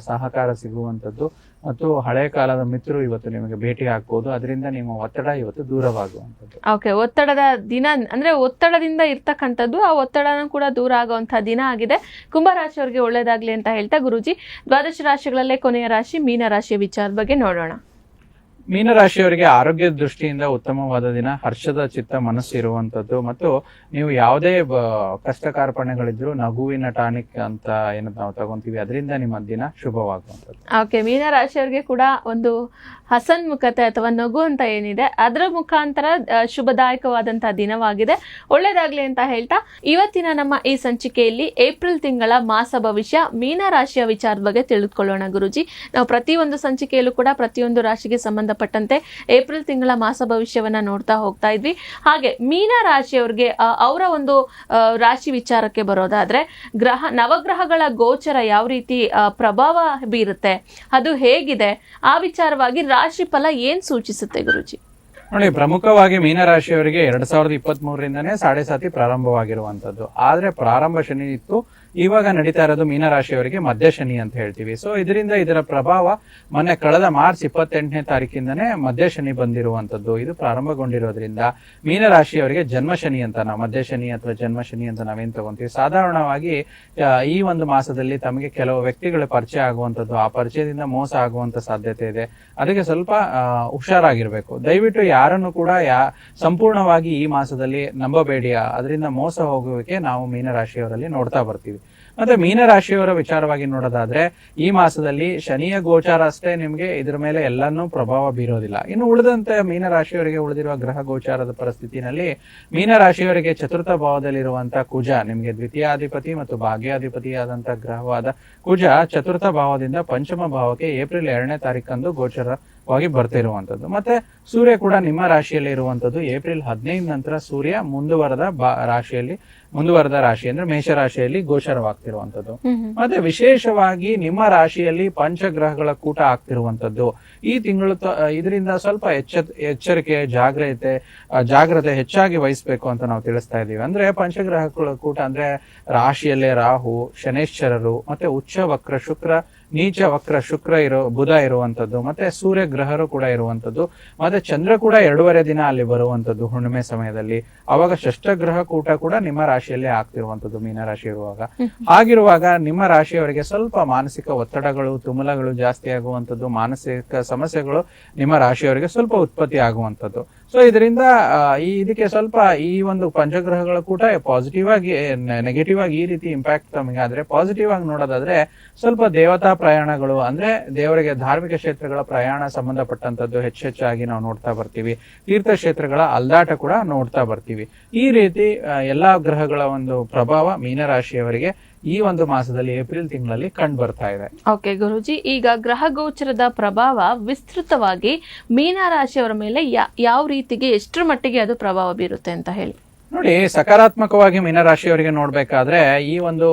ಸಹಕಾರ ಸಿಗುವಂತದ್ದು ಮತ್ತು ಹಳೆ ಕಾಲದ ಮಿತ್ರರು ಇವತ್ತು ನಿಮಗೆ ಭೇಟಿ ಆಗ್ಬಹುದು. ಅದರಿಂದ ನಿಮ್ಮ ಒತ್ತಡ ಇವತ್ತು ದೂರವಾಗುವಂಥದ್ದು. ಓಕೆ, ಒತ್ತಡದ ದಿನ ಅಂದ್ರೆ ಒತ್ತಡದಿಂದ ಇರ್ತಕ್ಕಂಥದ್ದು, ಆ ಒತ್ತಡನ ಕೂಡ ದೂರ ಆಗುವಂತಹ ದಿನ ಆಗಿದೆ. ಕುಂಭರಾಶಿಯವರಿಗೆ ಒಳ್ಳೇದಾಗ್ಲಿ ಅಂತ ಹೇಳ್ತಾ ಗುರೂಜಿ ದ್ವಾದಶ ರಾಶಿಗಳಲ್ಲೇ ಕೊನೆಯ ರಾಶಿ ಮೀನ ರಾಶಿಯ ವಿಚಾರದ ಬಗ್ಗೆ ನೋಡೋಣ. ಮೀನರಾಶಿಯವರಿಗೆ ಆರೋಗ್ಯದ ದೃಷ್ಟಿಯಿಂದ ಉತ್ತಮವಾದ ದಿನ. ಹರ್ಷದ ಚಿತ್ತ ಮನಸ್ಸು ಇರುವಂತದ್ದು ಮತ್ತು ನೀವು ಯಾವುದೇ ಕಷ್ಟ ಕಾರ್ಪಣ್ಯಗಳಿದ್ರು ನಗುವಿನ ಟಾನಿಕ್ ಅಂತ ಏನು ನಾವು ತಗೊಂತೀವಿ, ಅದರಿಂದ ನಿಮ್ಮ ದಿನ ಶುಭವಾಗುವಂಥದ್ದು. ಓಕೆ, ಮೀನರಾಶಿಯವರಿಗೆ ಕೂಡ ಒಂದು ಹಸನ್ಮುಖತೆ ಅಥವಾ ನಗು ಅಂತ ಏನಿದೆ ಅದರ ಮುಖಾಂತರ ಶುಭದಾಯಕವಾದಂತಹ ದಿನವಾಗಿದೆ. ಒಳ್ಳೇದಾಗ್ಲಿ ಅಂತ ಹೇಳ್ತಾ ಇವತ್ತಿನ ನಮ್ಮ ಈ ಸಂಚಿಕೆಯಲ್ಲಿ ಏಪ್ರಿಲ್ ತಿಂಗಳ ಮಾಸ ಭವಿಷ್ಯ ಮೀನರಾಶಿಯ ವಿಚಾರದ ಬಗ್ಗೆ ತಿಳಿದುಕೊಳ್ಳೋಣ ಗುರೂಜಿ. ನಾವು ಪ್ರತಿಯೊಂದು ಸಂಚಿಕೆಯಲ್ಲೂ ಕೂಡ ಪ್ರತಿಯೊಂದು ರಾಶಿಗೆ ಸಂಬಂಧಪಟ್ಟಂತೆ ಏಪ್ರಿಲ್ ತಿಂಗಳ ಮಾಸ ಭವಿಷ್ಯವನ್ನ ನೋಡ್ತಾ ಹೋಗ್ತಾ ಇದ್ವಿ. ಹಾಗೆ ಮೀನ ರಾಶಿಯವರಿಗೆ ಅವರ ಒಂದು ರಾಶಿ ವಿಚಾರಕ್ಕೆ ಬರೋದಾದ್ರೆ ನವಗ್ರಹಗಳ ಗೋಚರ ಯಾವ ರೀತಿ ಪ್ರಭಾವ ಬೀರುತ್ತೆ, ಅದು ಹೇಗಿದೆ, ಆ ವಿಚಾರವಾಗಿ ರಾಶಿ ಫಲ ಏನ್ ಸೂಚಿಸುತ್ತೆ ಗುರುಜಿ? ನೋಡಿ, ಪ್ರಮುಖವಾಗಿ ಮೀನರಾಶಿಯವರಿಗೆ 2023ರಿಂದನೇ 7.5 ಪ್ರಾರಂಭವಾಗಿರುವಂತದ್ದು. ಆದ್ರೆ ಪ್ರಾರಂಭ ಶನಿ ಇತ್ತು, ಇವಾಗ ನಡೀತಾ ಇರೋದು ಮೀನರಾಶಿಯವರಿಗೆ ಮಧ್ಯ ಶನಿ ಅಂತ ಹೇಳ್ತೀವಿ. ಸೊ ಇದರ ಪ್ರಭಾವ ಮೊನ್ನೆ ಕಳೆದ ಮಾರ್ಚ್ 28ನೇ ತಾರೀಕಿಂದನೇ ಮಧ್ಯ ಶನಿ ಬಂದಿರುವಂತದ್ದು. ಇದು ಪ್ರಾರಂಭಗೊಂಡಿರೋದ್ರಿಂದ ಮೀನರಾಶಿಯವರಿಗೆ ಜನ್ಮ ಶನಿ ಅಂತ, ನಾವು ಮಧ್ಯ ಶನಿ ಅಥವಾ ಜನ್ಮ ಶನಿ ಅಂತ ನಾವೇನ್ ತಗೊಂತೀವಿ. ಸಾಧಾರಣವಾಗಿ ಈ ಒಂದು ಮಾಸದಲ್ಲಿ ತಮಗೆ ಕೆಲವು ವ್ಯಕ್ತಿಗಳ ಪರಿಚಯ ಆಗುವಂತದ್ದು, ಆ ಪರಿಚಯದಿಂದ ಮೋಸ ಆಗುವಂತ ಸಾಧ್ಯತೆ ಇದೆ. ಅದಕ್ಕೆ ಸ್ವಲ್ಪ ಹುಷಾರಾಗಿರ್ಬೇಕು. ದಯವಿಟ್ಟು ಯಾರನ್ನು ಕೂಡ ಸಂಪೂರ್ಣವಾಗಿ ಈ ಮಾಸದಲ್ಲಿ ನಂಬಬೇಡಿ. ಅದರಿಂದ ಮೋಸ ಹೋಗುವಿಕೆ ನಾವು ಮೀನರಾಶಿಯವರಲ್ಲಿ ನೋಡ್ತಾ ಬರ್ತೀವಿ. ಮತ್ತೆ ಮೀನರಾಶಿಯವರ ವಿಚಾರವಾಗಿ ನೋಡೋದಾದ್ರೆ ಈ ಮಾಸದಲ್ಲಿ ಶನಿಯ ಗೋಚಾರ ಅಷ್ಟೇ ನಿಮ್ಗೆ ಇದ್ರ ಮೇಲೆ ಎಲ್ಲಾನು ಪ್ರಭಾವ ಬೀರೋದಿಲ್ಲ. ಇನ್ನು ಉಳಿದಂತೆ ಮೀನರಾಶಿಯವರಿಗೆ ಉಳಿದಿರುವ ಗ್ರಹ ಗೋಚಾರದ ಪರಿಸ್ಥಿತಿನಲ್ಲಿ ಮೀನರಾಶಿಯವರಿಗೆ ಚತುರ್ಥ ಭಾವದಲ್ಲಿರುವಂತಹ ಕುಜ, ನಿಮ್ಗೆ ದ್ವಿತೀಯಾಧಿಪತಿ ಮತ್ತು ಭಾಗ್ಯಾಧಿಪತಿಯಾದಂತಹ ಗ್ರಹವಾದ ಕುಜ ಚತುರ್ಥ ಭಾವದಿಂದ ಪಂಚಮ ಭಾವಕ್ಕೆ ಏಪ್ರಿಲ್ 2ನೇ ತಾರೀಕಂದು ಗೋಚರವಾಗಿ ಬರ್ತಿರುವಂತದ್ದು. ಮತ್ತೆ ಸೂರ್ಯ ಕೂಡ ನಿಮ್ಮ ರಾಶಿಯಲ್ಲಿ ಇರುವಂತದ್ದು. ಏಪ್ರಿಲ್ 15 ನಂತರ ಸೂರ್ಯ ಮುಂದುವರೆದ ರಾಶಿ ಅಂದ್ರೆ ಮೇಷರಾಶಿಯಲ್ಲಿ ಗೋಚರವಾಗ್ತಿರುವಂತದ್ದು. ಮತ್ತೆ ವಿಶೇಷವಾಗಿ ನಿಮ್ಮ ರಾಶಿಯಲ್ಲಿ ಪಂಚಗ್ರಹಗಳ ಕೂಟ ಆಗ್ತಿರುವಂತದ್ದು. ಈ ತಿಂಗಳು ಇದರಿಂದ ಸ್ವಲ್ಪ ಎಚ್ಚರಿಕೆ ಜಾಗ್ರತೆ ಹೆಚ್ಚಾಗಿ ವಹಿಸ್ಬೇಕು ಅಂತ ನಾವು ತಿಳಿಸ್ತಾ ಇದೀವಿ. ಅಂದ್ರೆ ಪಂಚಗ್ರಹಗಳ ಕೂಟ ಅಂದ್ರೆ ರಾಶಿಯಲ್ಲೇ ರಾಹು, ಶನೇಶ್ವರರು, ಮತ್ತೆ ಉಚ್ಚ ವಕ್ರ ಶುಕ್ರ, ನೀಚ ವಕ್ರ ಶುಕ್ರ ಬುಧ ಇರುವಂತದ್ದು, ಮತ್ತೆ ಸೂರ್ಯ ಗ್ರಹರು ಕೂಡ ಇರುವಂತದ್ದು, ಮತ್ತೆ ಚಂದ್ರ ಕೂಡ 2.5 ದಿನ ಅಲ್ಲಿ ಬರುವಂತದ್ದು ಹುಣ್ಣಿಮೆ ಸಮಯದಲ್ಲಿ. ಅವಾಗ ಷಷ್ಠಗ್ರಹ ಕೂಟ ಕೂಡ ನಿಮ್ಮ ರಾಶಿಯಲ್ಲೇ ಆಗ್ತಿರುವಂತದ್ದು ಮೀನರಾಶಿ ಇರುವಾಗ. ಹಾಗಿರುವಾಗ ನಿಮ್ಮ ರಾಶಿಯವರಿಗೆ ಸ್ವಲ್ಪ ಮಾನಸಿಕ ಒತ್ತಡಗಳು, ತುಮುಲಗಳು ಜಾಸ್ತಿ ಆಗುವಂತದ್ದು, ಮಾನಸಿಕ ಸಮಸ್ಯೆಗಳು ನಿಮ್ಮ ರಾಶಿಯವರಿಗೆ ಸ್ವಲ್ಪ ಉತ್ಪತ್ತಿ ಆಗುವಂತದ್ದು. ಸೊ ಇದರಿಂದ ಇದಕ್ಕೆ ಸ್ವಲ್ಪ ಈ ಒಂದು ಪಂಚಗ್ರಹಗಳ ಕೂಟ ಪಾಸಿಟಿವ್ ಆಗಿ, ನೆಗೆಟಿವ್ ಆಗಿ ಈ ರೀತಿ ಇಂಪ್ಯಾಕ್ಟ್ ತಮಗೆ ಆದ್ರೆ, ಪಾಸಿಟಿವ್ ಆಗಿ ನೋಡೋದಾದ್ರೆ ಸ್ವಲ್ಪ ದೇವತಾ ಪ್ರಯಾಣಗಳು ಅಂದ್ರೆ ದೇವರಿಗೆ ಧಾರ್ಮಿಕ ಕ್ಷೇತ್ರಗಳ ಪ್ರಯಾಣ ಸಂಬಂಧಪಟ್ಟಂತದ್ದು ಹೆಚ್ಚಾಗಿ ನಾವು ನೋಡ್ತಾ ಬರ್ತೀವಿ. ತೀರ್ಥಕ್ಷೇತ್ರಗಳ ಅಲ್ದಾಟ ಕೂಡ ನೋಡ್ತಾ ಬರ್ತೀವಿ. ಈ ರೀತಿ ಎಲ್ಲಾ ಗ್ರಹಗಳ ಒಂದು ಪ್ರಭಾವ ಮೀನರಾಶಿಯವರಿಗೆ ಈ ಒಂದು ಮಾಸದಲ್ಲಿ ಏಪ್ರಿಲ್ ತಿಂಗಳಲ್ಲಿ ಕಂಡು ಬರ್ತಾ ಇದೆ. ಓಕೆ ಗುರುಜಿ, ಈಗ ಗ್ರಹ ಗೋಚರದ ಪ್ರಭಾವ ವಿಸ್ತೃತವಾಗಿ ಮೀನರಾಶಿಯವರ ಮೇಲೆ ಯಾವ ರೀತಿಗೆ ಎಷ್ಟರ ಮಟ್ಟಿಗೆ ಅದು ಪ್ರಭಾವ ಬೀರುತ್ತೆ ಅಂತ ಹೇಳಿ. ನೋಡಿ, ಸಕಾರಾತ್ಮಕವಾಗಿ ಮೀನರಾಶಿಯವರಿಗೆ ನೋಡ್ಬೇಕಾದ್ರೆ ಈ ಒಂದು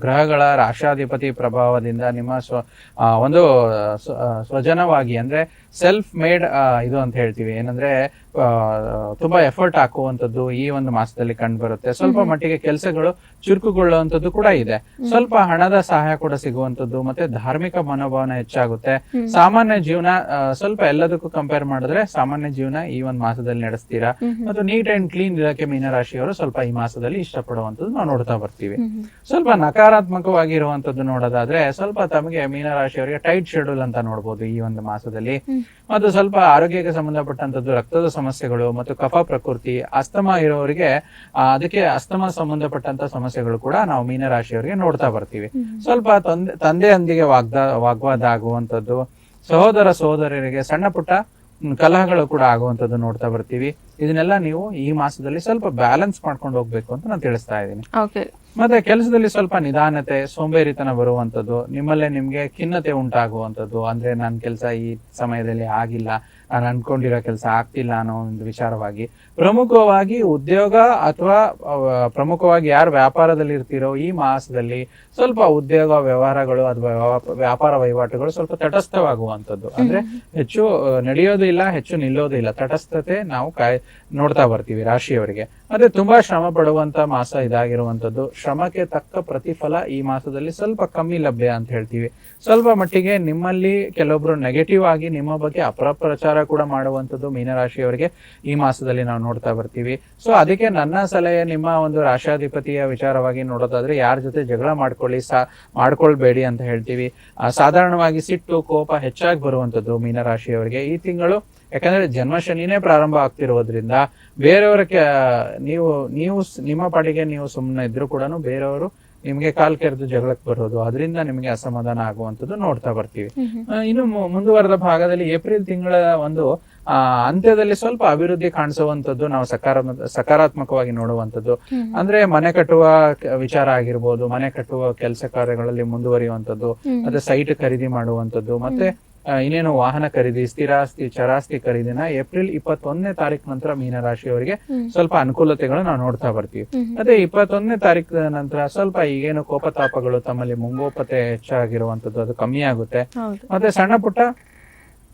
ಗ್ರಹಗಳ ರಾಶಾಧಿಪತಿ ಪ್ರಭಾವದಿಂದ ನಿಮ್ಮ ಒಂದು ಸ್ವಜನವಾಗಿ ಅಂದ್ರೆ ಸೆಲ್ಫ್ ಮೇಡ್ ಇದು ಅಂತ ಹೇಳ್ತೀವಿ, ಏನಂದ್ರೆ ತುಂಬಾ ಎಫರ್ಟ್ ಹಾಕುವಂತದ್ದು ಈ ಒಂದು ಮಾಸದಲ್ಲಿ ಕಂಡು ಬರುತ್ತೆ. ಸ್ವಲ್ಪ ಮಟ್ಟಿಗೆ ಕೆಲಸಗಳು ಚುರುಕುಗೊಳ್ಳುವಂತದ್ದು ಕೂಡ ಇದೆ. ಸ್ವಲ್ಪ ಹಣದ ಸಹಾಯ ಕೂಡ ಸಿಗುವಂತದ್ದು, ಮತ್ತೆ ಧಾರ್ಮಿಕ ಮನೋಭಾವನೆ ಹೆಚ್ಚಾಗುತ್ತೆ. ಸಾಮಾನ್ಯ ಜೀವನ ಸ್ವಲ್ಪ ಎಲ್ಲದಕ್ಕೂ ಕಂಪೇರ್ ಮಾಡಿದ್ರೆ ಸಾಮಾನ್ಯ ಜೀವನ ಈ ಒಂದು ಮಾಸದಲ್ಲಿ ನಡೆಸ್ತೀರಾ. ಮತ್ತು ನೀಟ್ ಅಂಡ್ ಕ್ಲೀನ್ ಇರೋಕೆ ಮೀನರಾಶಿಯವರು ಸ್ವಲ್ಪ ಈ ಮಾಸದಲ್ಲಿ ಇಷ್ಟಪಡುವಂತದ್ದು ನಾವು ನೋಡ್ತಾ ಬರ್ತೀವಿ. ಸ್ವಲ್ಪ ನಕಾರಾತ್ಮಕವಾಗಿರುವಂತದ್ದು ನೋಡೋದಾದ್ರೆ ಸ್ವಲ್ಪ ತಮಗೆ ಮೀನರಾಶಿಯವರಿಗೆ ಟೈಟ್ ಶೆಡ್ಯೂಲ್ ಅಂತ ನೋಡ್ಬೋದು ಈ ಒಂದು ಮಾಸದಲ್ಲಿ. ಮತ್ತು ಸ್ವಲ್ಪ ಆರೋಗ್ಯಕ್ಕೆ ಸಂಬಂಧಪಟ್ಟಂತದ್ದು, ರಕ್ತದ ಸಮಸ್ಯೆಗಳು ಮತ್ತು ಕಫ ಪ್ರಕೃತಿ, ಅಸ್ತಮ ಇರೋರಿಗೆ ಅದಕ್ಕೆ ಅಸ್ತಮ ಸಂಬಂಧಪಟ್ಟಂತ ಸಮಸ್ಯೆಗಳು ಕೂಡ ನಾವು ಮೀನರಾಶಿಯವರಿಗೆ ನೋಡ್ತಾ ಬರ್ತೀವಿ. ಸ್ವಲ್ಪ ತಂದೆಯೊಂದಿಗೆ ವಾಗ್ವಾದ ಆಗುವಂತದ್ದು, ಸಹೋದರ ಸಹೋದರರಿಗೆ ಸಣ್ಣ ಪುಟ್ಟ ಕಲಹಗಳು ಕೂಡ ಆಗುವಂತದ್ದು ನೋಡ್ತಾ ಬರ್ತೀವಿ. ಇದನ್ನೆಲ್ಲ ನೀವು ಈ ಮಾಸದಲ್ಲಿ ಸ್ವಲ್ಪ ಬ್ಯಾಲೆನ್ಸ್ ಮಾಡ್ಕೊಂಡು ಹೋಗ್ಬೇಕು ಅಂತ ನಾನು ತಿಳಿಸ್ತಾ ಇದ್ದೀನಿ. ಮತ್ತೆ ಕೆಲಸದಲ್ಲಿ ಸ್ವಲ್ಪ ನಿಧಾನತೆ, ಸೋಂಬೇರಿತನ ಬರುವಂತದ್ದು, ನಿಮ್ಮಲ್ಲೇ ನಿಮ್ಗೆ ಖಿನ್ನತೆ ಉಂಟಾಗುವಂತದ್ದು, ಅಂದ್ರೆ ನನ್ನ ಕೆಲಸ ಈ ಸಮಯದಲ್ಲಿ ಆಗಿಲ್ಲ, ನಾನು ಅನ್ಕೊಂಡಿರೋ ಕೆಲಸ ಆಗ್ತಿಲ್ಲ ಅನ್ನೋ ಒಂದು ವಿಚಾರವಾಗಿ. ಪ್ರಮುಖವಾಗಿ ಉದ್ಯೋಗ ಅಥವಾ ಪ್ರಮುಖವಾಗಿ ಯಾರು ವ್ಯಾಪಾರದಲ್ಲಿ ಇರ್ತೀರೋ ಈ ಮಾಸದಲ್ಲಿ ಸ್ವಲ್ಪ ಉದ್ಯೋಗ ವ್ಯವಹಾರಗಳು ಅಥವಾ ವ್ಯಾಪಾರ ವಹಿವಾಟುಗಳು ಸ್ವಲ್ಪ ತಟಸ್ಥವಾಗುವಂತದ್ದು, ಅಂದ್ರೆ ಹೆಚ್ಚು ನಡೆಯೋದು ಇಲ್ಲ, ಹೆಚ್ಚು ನಿಲ್ಲೋದು ಇಲ್ಲ, ತಟಸ್ಥತೆ ನಾವು ನೋಡ್ತಾ ಬರ್ತೀವಿ ರಾಶಿಯವರಿಗೆ. ಮತ್ತೆ ತುಂಬಾ ಶ್ರಮ ಪಡುವಂತ ಮಾಸ ಇದಾಗಿರುವಂತದ್ದು. ಶ್ರಮಕ್ಕೆ ತಕ್ಕ ಪ್ರತಿಫಲ ಈ ಮಾಸದಲ್ಲಿ ಸ್ವಲ್ಪ ಕಮ್ಮಿ ಲಭ್ಯ ಅಂತ ಹೇಳ್ತೀವಿ. ಸ್ವಲ್ಪ ಮಟ್ಟಿಗೆ ನಿಮ್ಮಲ್ಲಿ ಕೆಲವೊಬ್ರು ನೆಗೆಟಿವ್ ಆಗಿ ನಿಮ್ಮ ಬಗ್ಗೆ ಅಪಪ್ರಚಾರ ಕೂಡ ಮಾಡುವಂತದ್ದು ಮೀನರಾಶಿಯವರಿಗೆ ಈ ಮಾಸದಲ್ಲಿ ನಾವು ನೋಡ್ತಾ ಬರ್ತೀವಿ. ಸೊ ಅದಕ್ಕೆ ನನ್ನ ಸಲಹೆ, ನಿಮ್ಮ ಒಂದು ರಾಶಾಧಿಪತಿಯ ವಿಚಾರವಾಗಿ ನೋಡೋದಾದ್ರೆ ಯಾರ ಜೊತೆ ಜಗಳ ಮಾಡ್ಕೊಳ್ಬೇಡಿ ಅಂತ ಹೇಳ್ತೀವಿ. ಸಾಧಾರಣವಾಗಿ ಸಿಟ್ಟು, ಕೋಪ ಹೆಚ್ಚಾಗಿ ಬರುವಂತದ್ದು ಮೀನರಾಶಿಯವರಿಗೆ ಈ ತಿಂಗಳು. ಯಾಕಂದ್ರೆ ಜನ್ಮ ಶನಿನೇ ಪ್ರಾರಂಭ ಆಗ್ತಿರೋದ್ರಿಂದ ಬೇರೆಯವರ ನೀವು ನಿಮ್ಮ ಪಾಡಿಗೆ ನೀವು ಸುಮ್ಮನೆ ಇದ್ರು ಕೂಡ ಬೇರೆಯವರು ನಿಮ್ಗೆ ಕಾಲ್ ಕೆರೆದು ಜಗಳಕ್ಕೆ ಬರೋದು, ಅದರಿಂದ ನಿಮ್ಗೆ ಅಸಮಾಧಾನ ಆಗುವಂತದ್ದು ನೋಡ್ತಾ ಬರ್ತೀವಿ. ಇನ್ನು ಮುಂದುವರೆದ ಭಾಗದಲ್ಲಿ ಏಪ್ರಿಲ್ ತಿಂಗಳ ಒಂದು ಅಂತ್ಯದಲ್ಲಿ ಸ್ವಲ್ಪ ಅಭಿವೃದ್ಧಿ ಕಾಣಿಸುವಂತದ್ದು ನಾವು ಸಕಾರಾತ್ಮಕವಾಗಿ ನೋಡುವಂತದ್ದು. ಅಂದ್ರೆ ಮನೆ ಕಟ್ಟುವ ವಿಚಾರ ಆಗಿರ್ಬೋದು, ಮನೆ ಕಟ್ಟುವ ಕೆಲಸ ಕಾರ್ಯಗಳಲ್ಲಿ ಮುಂದುವರಿಯುವಂತದ್ದು, ಮತ್ತೆ ಸೈಟ್ ಖರೀದಿ ಮಾಡುವಂತದ್ದು, ಮತ್ತೆ ಇನ್ನೇನು ವಾಹನ ಖರೀದಿ, ಸ್ಥಿರಾಸ್ತಿ, ಚರಾಸ್ತಿ ಖರೀದಿನ ಏಪ್ರಿಲ್ 21ನೇ ತಾರೀಕು ನಂತರ ಮೀನರಾಶಿಯವರಿಗೆ ಸ್ವಲ್ಪ ಅನುಕೂಲತೆಗಳು ನಾವು ನೋಡ್ತಾ ಬರ್ತೀವಿ. ಮತ್ತೆ 21ನೇ ತಾರೀಕು ನಂತರ ಸ್ವಲ್ಪ ಈಗೇನು ಕೋಪತಾಪಗಳು, ತಮ್ಮಲ್ಲಿ ಮುಂಗೋಪತೆ ಹೆಚ್ಚಾಗಿರುವಂತದ್ದು ಅದು ಕಮ್ಮಿ ಆಗುತ್ತೆ. ಮತ್ತೆ ಸಣ್ಣ ಪುಟ್ಟ